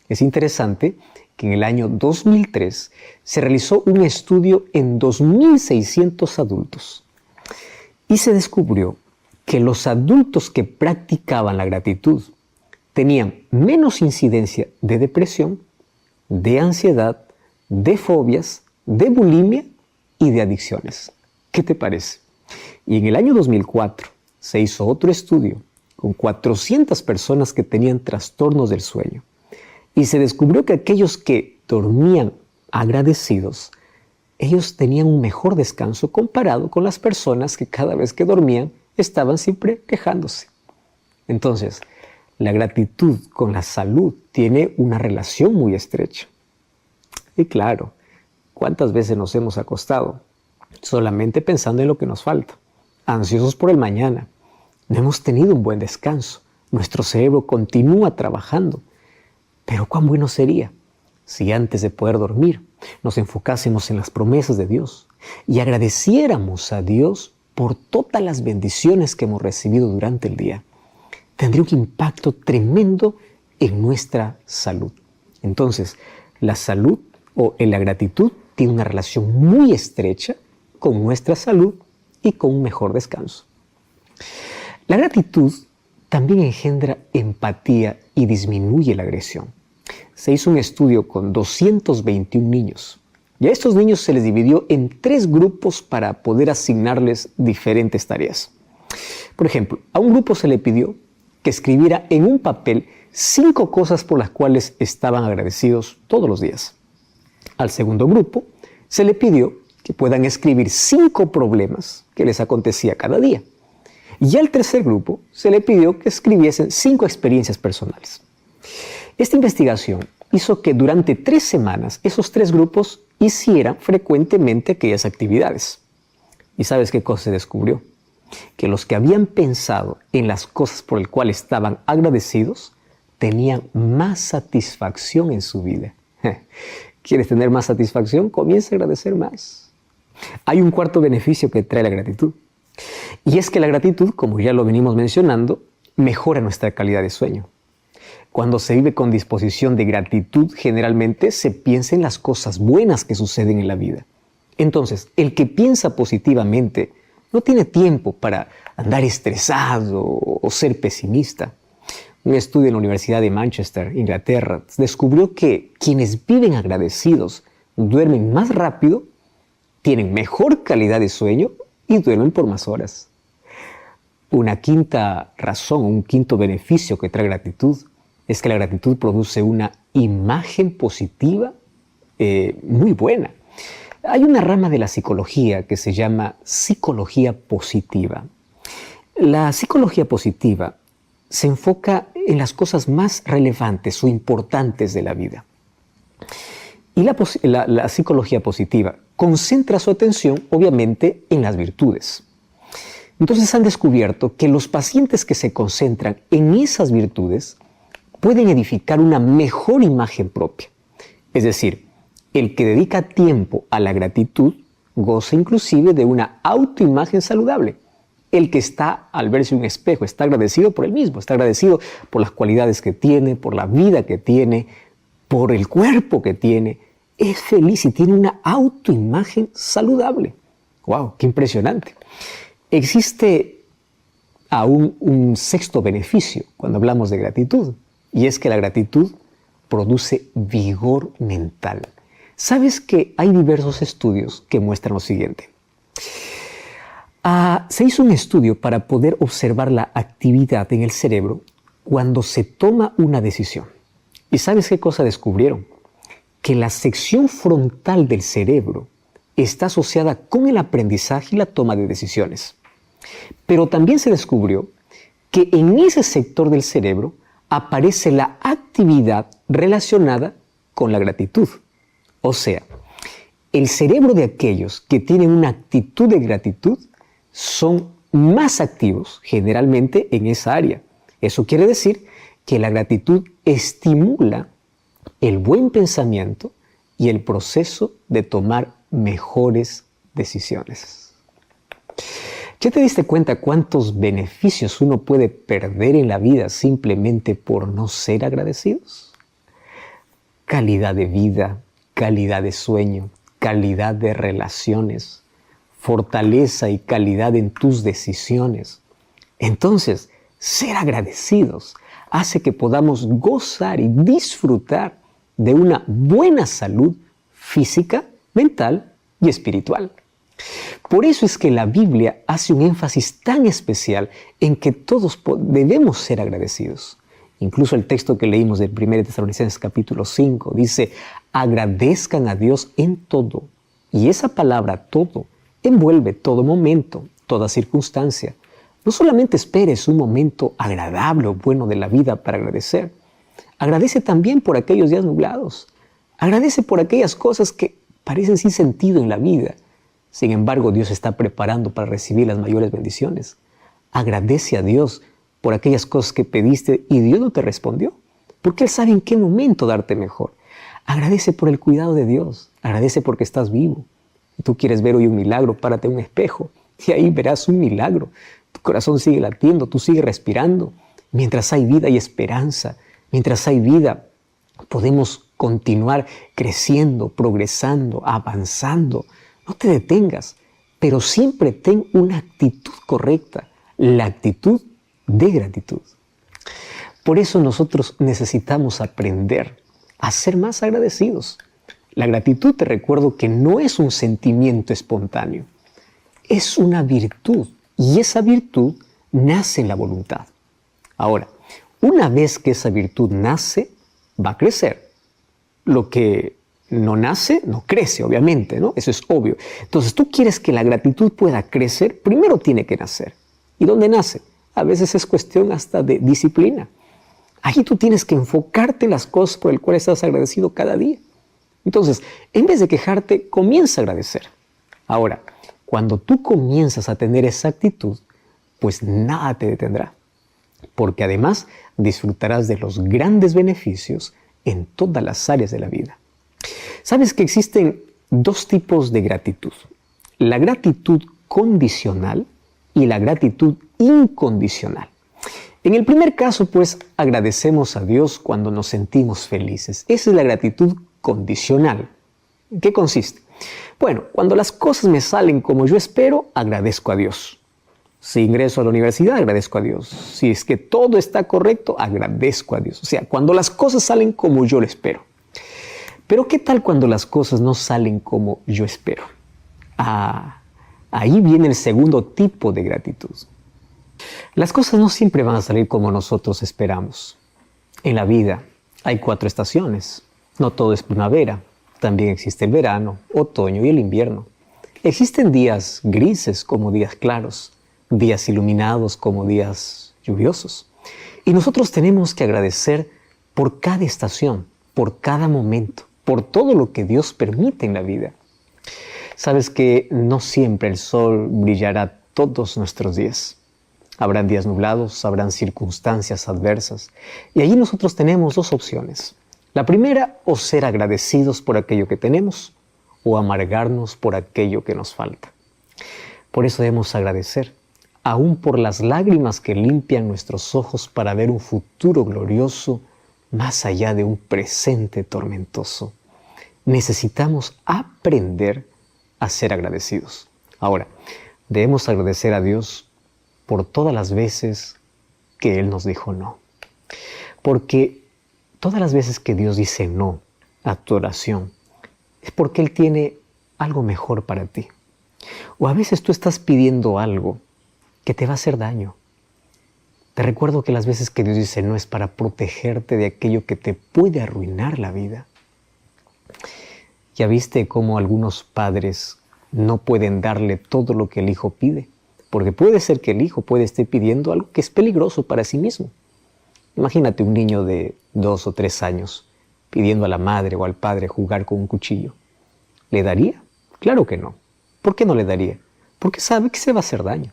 Es interesante que en el año 2003 se realizó un estudio en 2.600 adultos y se descubrió que los adultos que practicaban la gratitud tenían menos incidencia de depresión, de ansiedad, de fobias, de bulimia y de adicciones. ¿Qué te parece? Y en el año 2004 se hizo otro estudio con 400 personas que tenían trastornos del sueño. Y se descubrió que aquellos que dormían agradecidos, ellos tenían un mejor descanso comparado con las personas que cada vez que dormían estaban siempre quejándose. Entonces, la gratitud con la salud tiene una relación muy estrecha. Y claro, ¿cuántas veces nos hemos acostado solamente pensando en lo que nos falta? Ansiosos por el mañana. No hemos tenido un buen descanso. Nuestro cerebro continúa trabajando. Pero cuán bueno sería si antes de poder dormir nos enfocásemos en las promesas de Dios y agradeciéramos a Dios por todas las bendiciones que hemos recibido durante el día. Tendría un impacto tremendo en nuestra salud. Entonces, la salud o la gratitud tiene una relación muy estrecha con nuestra salud y con un mejor descanso. La gratitud también engendra empatía y disminuye la agresión. Se hizo un estudio con 221 niños y a estos niños se les dividió en 3 grupos para poder asignarles diferentes tareas. Por ejemplo, a un grupo se le pidió que escribiera en un papel 5 cosas por las cuales estaban agradecidos todos los días. Al segundo grupo se le pidió que puedan escribir 5 problemas que les acontecía cada día. Y al tercer grupo se le pidió que escribiesen 5 experiencias personales. Esta investigación hizo que durante 3 semanas esos 3 grupos hicieran frecuentemente aquellas actividades. ¿Y sabes qué cosa se descubrió? Que los que habían pensado en las cosas por las cuales estaban agradecidos tenían más satisfacción en su vida. ¿Quieres tener más satisfacción? Comienza a agradecer más. Hay un cuarto beneficio que trae la gratitud. Y es que la gratitud, como ya lo venimos mencionando, mejora nuestra calidad de sueño. Cuando se vive con disposición de gratitud, generalmente se piensa en las cosas buenas que suceden en la vida. Entonces, el que piensa positivamente no tiene tiempo para andar estresado o ser pesimista. Un estudio en la Universidad de Manchester, Inglaterra, descubrió que quienes viven agradecidos duermen más rápido, tienen mejor calidad de sueño y duermen por más horas. Una quinta razón, un quinto beneficio que trae gratitud es que la gratitud produce una imagen positiva muy buena. Hay una rama de la psicología que se llama psicología positiva. La psicología positiva se enfoca en las cosas más relevantes o importantes de la vida. Y la psicología positiva concentra su atención, obviamente, en las virtudes. Entonces han descubierto que los pacientes que se concentran en esas virtudes pueden edificar una mejor imagen propia. Es decir, el que dedica tiempo a la gratitud goza inclusive de una autoimagen saludable. El que está al verse un espejo está agradecido por él mismo, está agradecido por las cualidades que tiene, por la vida que tiene, por el cuerpo que tiene. Es feliz y tiene una autoimagen saludable. ¡Wow! ¡Qué impresionante! Existe aún un sexto beneficio cuando hablamos de gratitud, y es que la gratitud produce vigor mental. ¿Sabes que hay diversos estudios que muestran lo siguiente? Se hizo un estudio para poder observar la actividad en el cerebro cuando se toma una decisión. ¿Y sabes qué cosa descubrieron? Que la sección frontal del cerebro está asociada con el aprendizaje y la toma de decisiones. Pero también se descubrió que en ese sector del cerebro aparece la actividad relacionada con la gratitud. O sea, el cerebro de aquellos que tienen una actitud de gratitud son más activos generalmente en esa área. Eso quiere decir que la gratitud estimula el buen pensamiento y el proceso de tomar mejores decisiones. ¿Ya te diste cuenta cuántos beneficios uno puede perder en la vida simplemente por no ser agradecidos? Calidad de vida, calidad de sueño, calidad de relaciones, fortaleza y calidad en tus decisiones. Entonces, ser agradecidos hace que podamos gozar y disfrutar de una buena salud física, mental y espiritual. Por eso es que la Biblia hace un énfasis tan especial en que todos debemos ser agradecidos. Incluso el texto que leímos del 1 Tesalonicenses capítulo 5 dice: agradezcan a Dios en todo. Y esa palabra todo envuelve todo momento, toda circunstancia. No solamente esperes un momento agradable o bueno de la vida para agradecer. Agradece también por aquellos días nublados. Agradece por aquellas cosas que parecen sin sentido en la vida. Sin embargo, Dios está preparando para recibir las mayores bendiciones. Agradece a Dios por aquellas cosas que pediste y Dios no te respondió, porque Él sabe en qué momento darte mejor. Agradece por el cuidado de Dios. Agradece porque estás vivo. Si tú quieres ver hoy un milagro, párate en un espejo y ahí verás un milagro. Tu corazón sigue latiendo, tú sigues respirando. Mientras hay vida y esperanza, mientras hay vida, podemos continuar creciendo, progresando, avanzando. No te detengas, pero siempre ten una actitud correcta, la actitud de gratitud. Por eso nosotros necesitamos aprender a ser más agradecidos. La gratitud, te recuerdo que no es un sentimiento espontáneo, es una virtud, y esa virtud nace en la voluntad. Ahora, una vez que esa virtud nace, va a crecer. Lo que no nace, no crece, obviamente, ¿no? Eso es obvio. Entonces, tú quieres que la gratitud pueda crecer, primero tiene que nacer. ¿Y dónde nace? A veces es cuestión hasta de disciplina. Ahí tú tienes que enfocarte en las cosas por las cuales estás agradecido cada día. Entonces, en vez de quejarte, comienza a agradecer. Ahora, cuando tú comienzas a tener esa actitud, pues nada te detendrá. Porque además disfrutarás de los grandes beneficios en todas las áreas de la vida. ¿Sabes que existen dos tipos de gratitud? La gratitud condicional y la gratitud incondicional. En el primer caso, pues, agradecemos a Dios cuando nos sentimos felices. Esa es la gratitud condicional. ¿En qué consiste? Bueno, cuando las cosas me salen como yo espero, agradezco a Dios. Si ingreso a la universidad, agradezco a Dios. Si es que todo está correcto, agradezco a Dios. O sea, cuando las cosas salen como yo lo espero. Pero ¿qué tal cuando las cosas no salen como yo espero? Ahí viene el segundo tipo de gratitud. Las cosas no siempre van a salir como nosotros esperamos. En la vida hay 4 estaciones. No todo es primavera. También existe el verano, otoño y el invierno. Existen días grises como días claros, días iluminados como días lluviosos. Y nosotros tenemos que agradecer por cada estación, por cada momento, por todo lo que Dios permite en la vida. Sabes que no siempre el sol brillará todos nuestros días. Habrán días nublados, habrán circunstancias adversas. Y allí nosotros tenemos 2 opciones. La primera, o ser agradecidos por aquello que tenemos, o amargarnos por aquello que nos falta. Por eso debemos agradecer, aún por las lágrimas que limpian nuestros ojos para ver un futuro glorioso más allá de un presente tormentoso. Necesitamos aprender a ser agradecidos. Ahora, debemos agradecer a Dios por todas las veces que Él nos dijo no. Porque todas las veces que Dios dice no a tu oración, es porque Él tiene algo mejor para ti. O a veces tú estás pidiendo algo que te va a hacer daño. Te recuerdo que las veces que Dios dice no es para protegerte de aquello que te puede arruinar la vida. ¿Ya viste cómo algunos padres no pueden darle todo lo que el hijo pide? Porque puede ser que el hijo puede estar pidiendo algo que es peligroso para sí mismo. Imagínate un niño de 2 o 3 años pidiendo a la madre o al padre jugar con un cuchillo. ¿Le daría? Claro que no. ¿Por qué no le daría? Porque sabe que se va a hacer daño.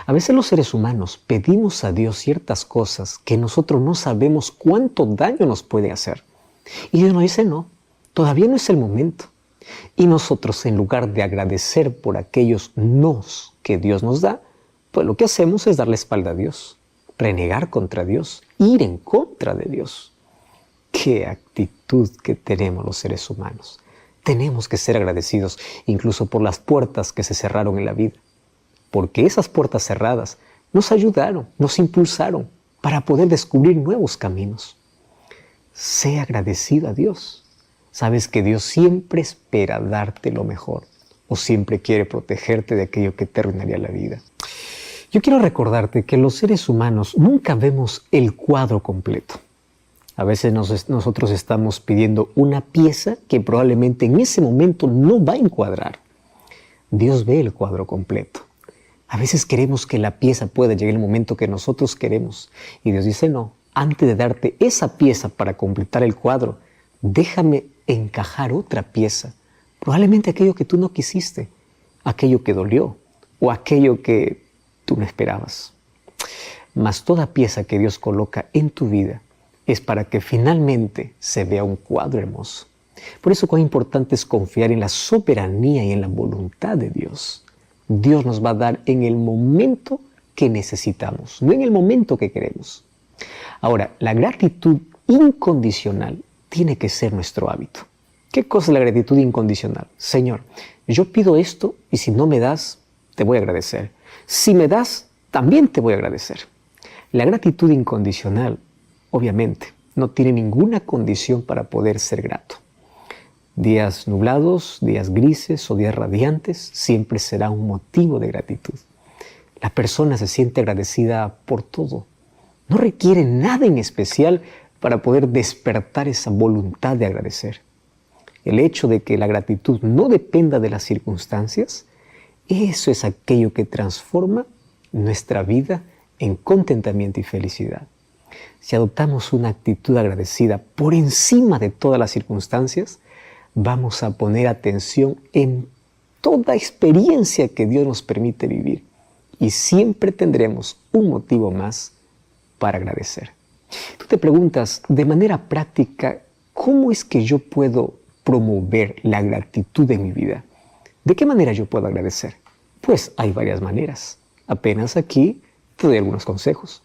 A veces los seres humanos pedimos a Dios ciertas cosas que nosotros no sabemos cuánto daño nos puede hacer. Y Dios nos dice no, todavía no es el momento. Y nosotros, en lugar de agradecer por aquellos nos que Dios nos da, pues lo que hacemos es darle espalda a Dios, renegar contra Dios, ir en contra de Dios. ¡Qué actitud que tenemos los seres humanos! Tenemos que ser agradecidos incluso por las puertas que se cerraron en la vida, porque esas puertas cerradas nos ayudaron, nos impulsaron para poder descubrir nuevos caminos. Sé agradecido a Dios. Sabes que Dios siempre espera darte lo mejor o siempre quiere protegerte de aquello que te arruinaría la vida. Yo quiero recordarte que los seres humanos nunca vemos el cuadro completo. A veces nosotros estamos pidiendo una pieza que probablemente en ese momento no va a encuadrar. Dios ve el cuadro completo. A veces queremos que la pieza pueda llegar en el momento que nosotros queremos. Y Dios dice, no, antes de darte esa pieza para completar el cuadro, déjame encajar otra pieza. Probablemente aquello que tú no quisiste, aquello que dolió o aquello que tú no esperabas. Mas toda pieza que Dios coloca en tu vida es para que finalmente se vea un cuadro hermoso. Por eso cuán importante es confiar en la soberanía y en la voluntad de Dios. Dios nos va a dar en el momento que necesitamos, no en el momento que queremos. Ahora, la gratitud incondicional tiene que ser nuestro hábito. ¿Qué cosa es la gratitud incondicional? Señor, yo pido esto y si no me das, te voy a agradecer. Si me das, también te voy a agradecer. La gratitud incondicional, obviamente, no tiene ninguna condición para poder ser grato. Días nublados, días grises o días radiantes, siempre será un motivo de gratitud. La persona se siente agradecida por todo. No requiere nada en especial para poder despertar esa voluntad de agradecer. El hecho de que la gratitud no dependa de las circunstancias, eso es aquello que transforma nuestra vida en contentamiento y felicidad. Si adoptamos una actitud agradecida por encima de todas las circunstancias, vamos a poner atención en toda experiencia que Dios nos permite vivir y siempre tendremos un motivo más para agradecer. Tú te preguntas, de manera práctica, ¿cómo es que yo puedo promover la gratitud en mi vida? ¿De qué manera yo puedo agradecer? Pues hay varias maneras. Apenas aquí te doy algunos consejos.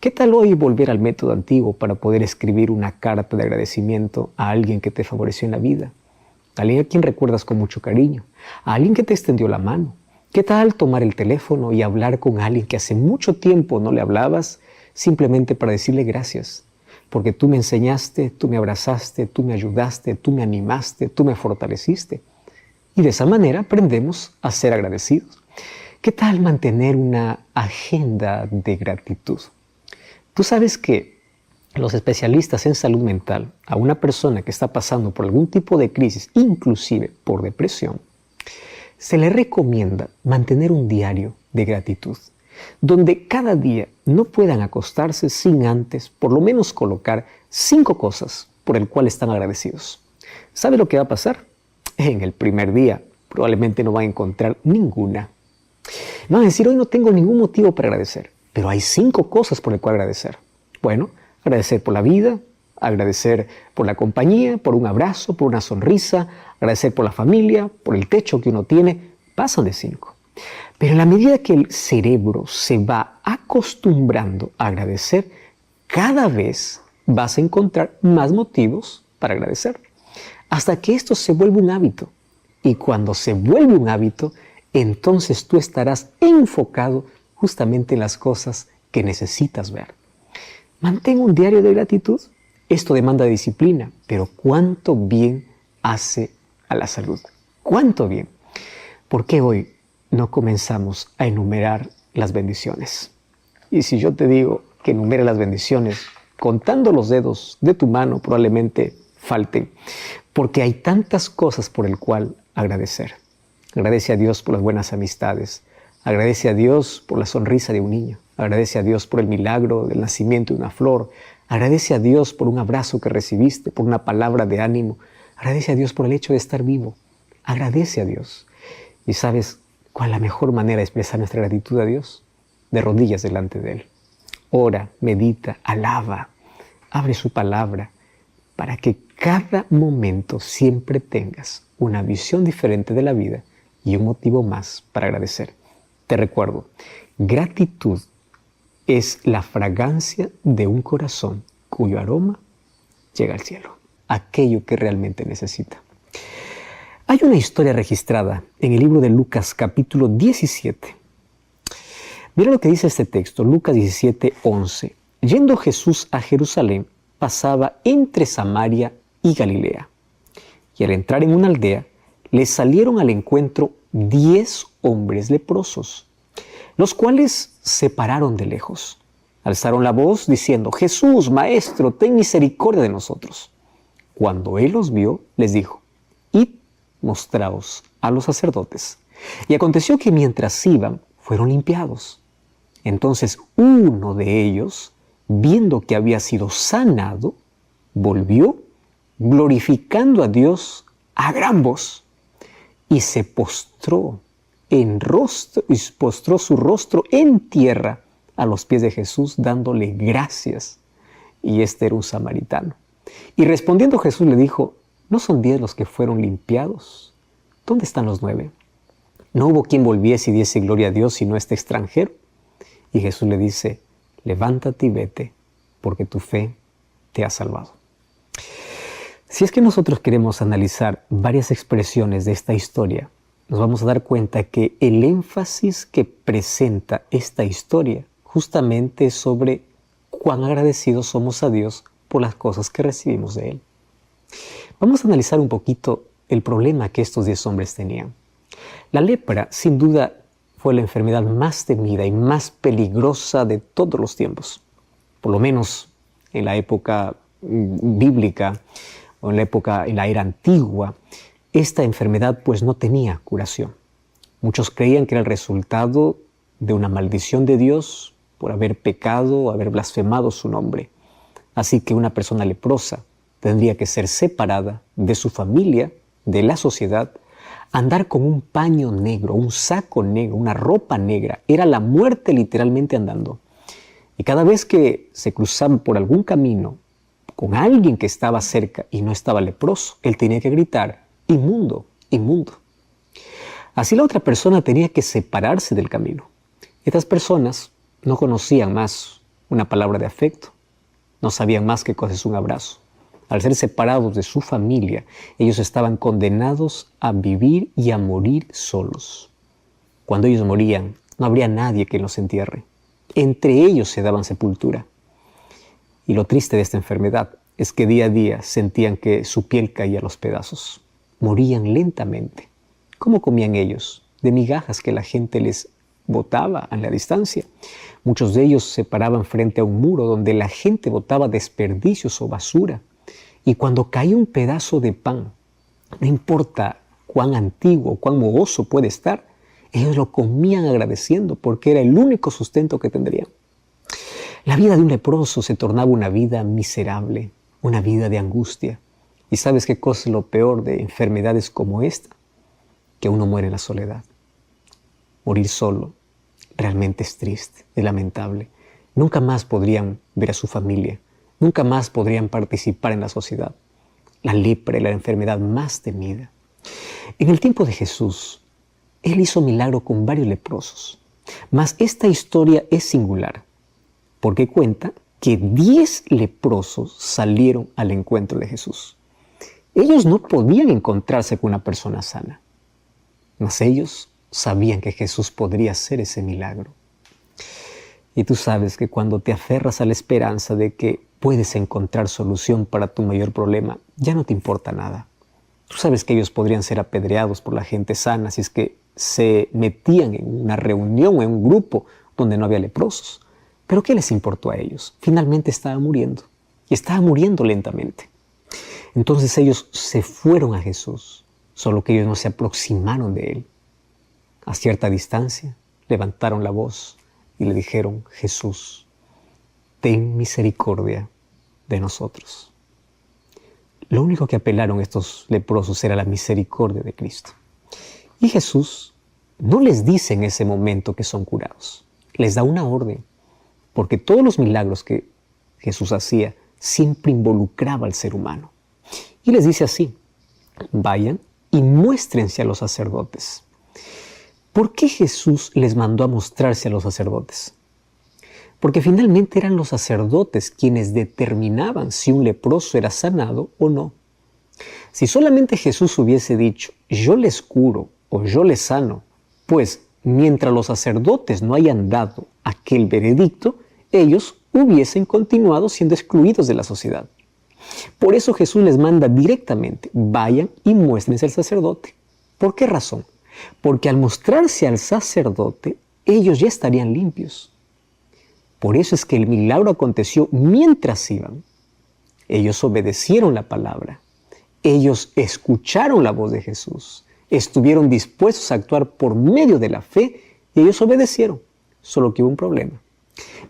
¿Qué tal hoy volver al método antiguo para poder escribir una carta de agradecimiento a alguien que te favoreció en la vida? A alguien a quien recuerdas con mucho cariño, a alguien que te extendió la mano. ¿Qué tal tomar el teléfono y hablar con alguien que hace mucho tiempo no le hablabas, simplemente para decirle gracias? Porque tú me enseñaste, tú me abrazaste, tú me ayudaste, tú me animaste, tú me fortaleciste. Y de esa manera aprendemos a ser agradecidos. ¿Qué tal mantener una agenda de gratitud? Tú sabes que los especialistas en salud mental a una persona que está pasando por algún tipo de crisis, inclusive por depresión, se le recomienda mantener un diario de gratitud, donde cada día no puedan acostarse sin antes por lo menos colocar 5 cosas por el cual están agradecidos. ¿Sabe lo que va a pasar? En el primer día probablemente no van a encontrar ninguna. Van a decir, hoy no tengo ningún motivo para agradecer, pero hay 5 cosas por las cuales agradecer. Bueno, agradecer por la vida, agradecer por la compañía, por un abrazo, por una sonrisa, agradecer por la familia, por el techo que uno tiene. Pasan de 5. Pero en la medida que el cerebro se va acostumbrando a agradecer, cada vez vas a encontrar más motivos para agradecer. Hasta que esto se vuelve un hábito. Y cuando se vuelve un hábito, entonces tú estarás enfocado justamente en las cosas que necesitas ver. Mantén un diario de gratitud. Esto demanda disciplina, pero cuánto bien hace a la salud. Cuánto bien. ¿Por qué hoy no comenzamos a enumerar las bendiciones? Y si yo te digo que enumere las bendiciones, contando los dedos de tu mano probablemente falten, porque hay tantas cosas por el cual agradecer. Agradece a Dios por las buenas amistades, agradece a Dios por la sonrisa de un niño, agradece a Dios por el milagro del nacimiento de una flor, agradece a Dios por un abrazo que recibiste, por una palabra de ánimo, agradece a Dios por el hecho de estar vivo, agradece a Dios. ¿Y sabes cuál es la mejor manera de expresar nuestra gratitud a Dios? De rodillas delante de Él. Ora, medita, alaba, abre su palabra para que cada momento siempre tengas una visión diferente de la vida y un motivo más para agradecer. Te recuerdo, gratitud es la fragancia de un corazón cuyo aroma llega al cielo, aquello que realmente necesita. Hay una historia registrada en el libro de Lucas capítulo 17. Mira lo que dice este texto, Lucas 17, 11. Yendo Jesús a Jerusalén, pasaba entre Samaria y Galilea. Y al entrar en una aldea, le salieron al encuentro 10 hombres leprosos, los cuales se pararon de lejos. Alzaron la voz diciendo, Jesús, Maestro, ten misericordia de nosotros. Cuando él los vio, les dijo, id, mostraos a los sacerdotes. Y aconteció que mientras iban, fueron limpiados. Entonces uno de ellos, viendo que había sido sanado, volvió, glorificando a Dios a gran voz, y se postró su rostro en tierra a los pies de Jesús, dándole gracias. Y este era un samaritano. Y respondiendo Jesús le dijo, ¿no son 10 los que fueron limpiados? ¿Dónde están los 9? No hubo quien volviese y diese gloria a Dios sino este extranjero. Y Jesús le dice, levántate y vete, porque tu fe te ha salvado. Si es que nosotros queremos analizar varias expresiones de esta historia, nos vamos a dar cuenta que el énfasis que presenta esta historia justamente es sobre cuán agradecidos somos a Dios por las cosas que recibimos de Él. Vamos a analizar un poquito el problema que estos 10 hombres tenían. La lepra, sin duda, fue la enfermedad más temida y más peligrosa de todos los tiempos. Por lo menos en la época bíblica o en la era antigua, esta enfermedad pues no tenía curación. Muchos creían que era el resultado de una maldición de Dios por haber pecado o haber blasfemado su nombre. Así que una persona leprosa tendría que ser separada de su familia, de la sociedad, andar con un paño negro, un saco negro, una ropa negra. Era la muerte literalmente andando. Y cada vez que se cruzaban por algún camino con alguien que estaba cerca y no estaba leproso, él tenía que gritar, inmundo, inmundo. Así la otra persona tenía que separarse del camino. Estas personas no conocían más una palabra de afecto, no sabían más qué cosa es un abrazo. Al ser separados de su familia, ellos estaban condenados a vivir y a morir solos. Cuando ellos morían, no habría nadie que los entierre. Entre ellos se daban sepultura. Y lo triste de esta enfermedad es que día a día sentían que su piel caía a los pedazos. Morían lentamente. ¿Cómo comían ellos? De migajas que la gente les botaba a la distancia. Muchos de ellos se paraban frente a un muro donde la gente botaba desperdicios o basura. Y cuando caía un pedazo de pan, no importa cuán antiguo, cuán mohoso puede estar, ellos lo comían agradeciendo porque era el único sustento que tendrían. La vida de un leproso se tornaba una vida miserable, una vida de angustia. ¿Y sabes qué cosa es lo peor de enfermedades como esta? Que uno muere en la soledad. Morir solo realmente es triste, es lamentable. Nunca más podrían ver a su familia, nunca más podrían participar en la sociedad. La lepra es la enfermedad más temida. En el tiempo de Jesús, Él hizo milagro con varios leprosos. Mas esta historia es singular, porque cuenta que 10 leprosos salieron al encuentro de Jesús. Ellos no podían encontrarse con una persona sana, mas ellos sabían que Jesús podría hacer ese milagro. Y tú sabes que cuando te aferras a la esperanza de que puedes encontrar solución para tu mayor problema, ya no te importa nada. Tú sabes que ellos podrían ser apedreados por la gente sana si es que se metían en una reunión o en un grupo donde no había leprosos. Pero ¿qué les importó a ellos? Finalmente estaba muriendo, y estaba muriendo lentamente. Entonces ellos se fueron a Jesús, solo que ellos no se aproximaron de Él. A cierta distancia levantaron la voz y le dijeron: Jesús, ten misericordia de nosotros. Lo único que apelaron estos leprosos era la misericordia de Cristo. Y Jesús no les dice en ese momento que son curados. Les da una orden, porque todos los milagros que Jesús hacía siempre involucraba al ser humano. Y les dice así: vayan y muéstrense a los sacerdotes. ¿Por qué Jesús les mandó a mostrarse a los sacerdotes? Porque finalmente eran los sacerdotes quienes determinaban si un leproso era sanado o no. Si solamente Jesús hubiese dicho: yo les curo o yo les sano, pues mientras los sacerdotes no hayan dado aquel veredicto, ellos hubiesen continuado siendo excluidos de la sociedad. Por eso Jesús les manda directamente: vayan y muéstrense al sacerdote. ¿Por qué razón? Porque al mostrarse al sacerdote, ellos ya estarían limpios. Por eso es que el milagro aconteció mientras iban. Ellos obedecieron la palabra. Ellos escucharon la voz de Jesús. Estuvieron dispuestos a actuar por medio de la fe y ellos obedecieron. Solo que hubo un problema.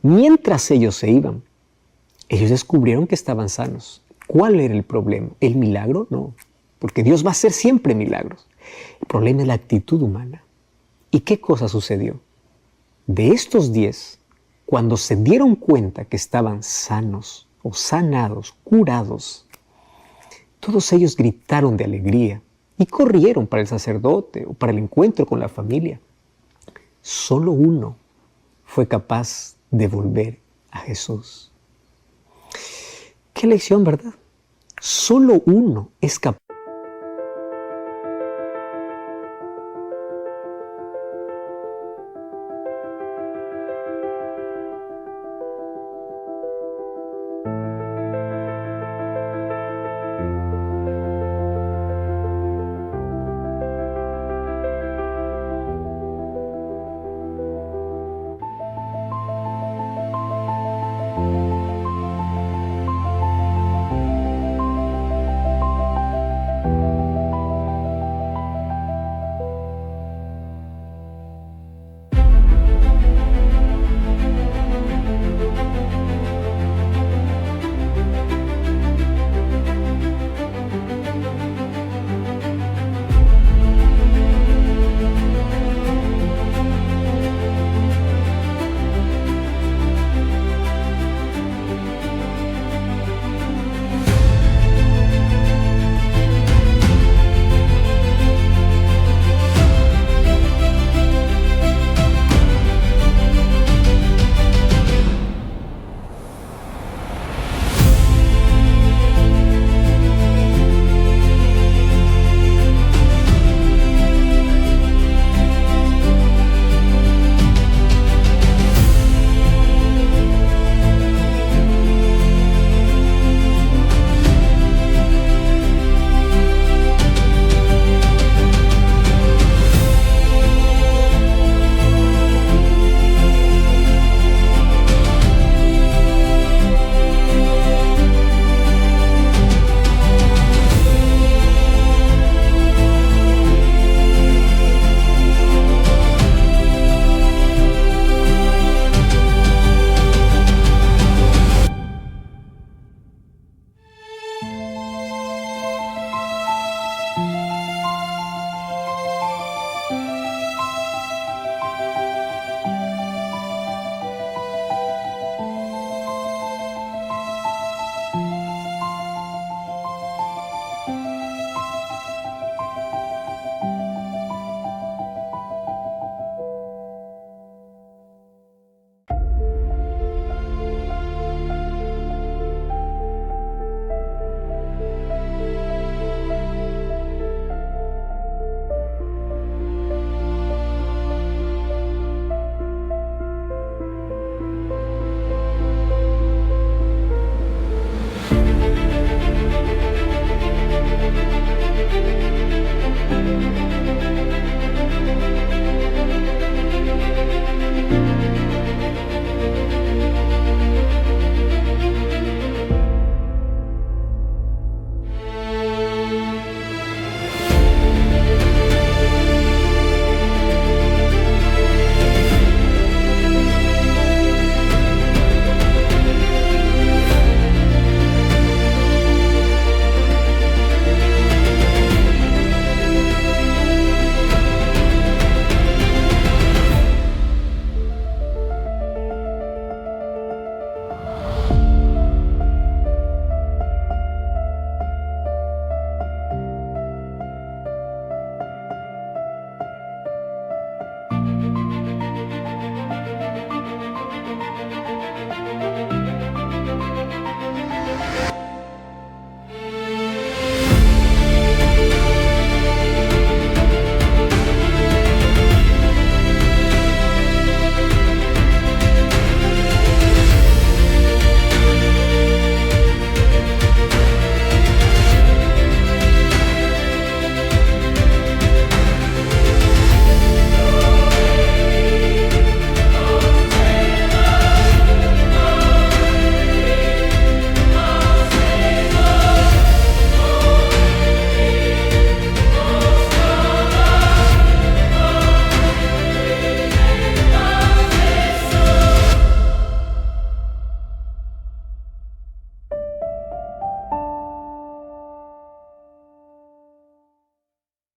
Mientras ellos se iban, ellos descubrieron que estaban sanos. ¿Cuál era el problema? ¿El milagro? No, porque Dios va a hacer siempre milagros. El problema es la actitud humana. ¿Y qué cosa sucedió? De estos 10, cuando se dieron cuenta que estaban sanos o sanados, curados, todos ellos gritaron de alegría y corrieron para el sacerdote o para el encuentro con la familia. Solo uno fue capaz de volver a Jesús. Qué lección, ¿verdad? Solo uno es capaz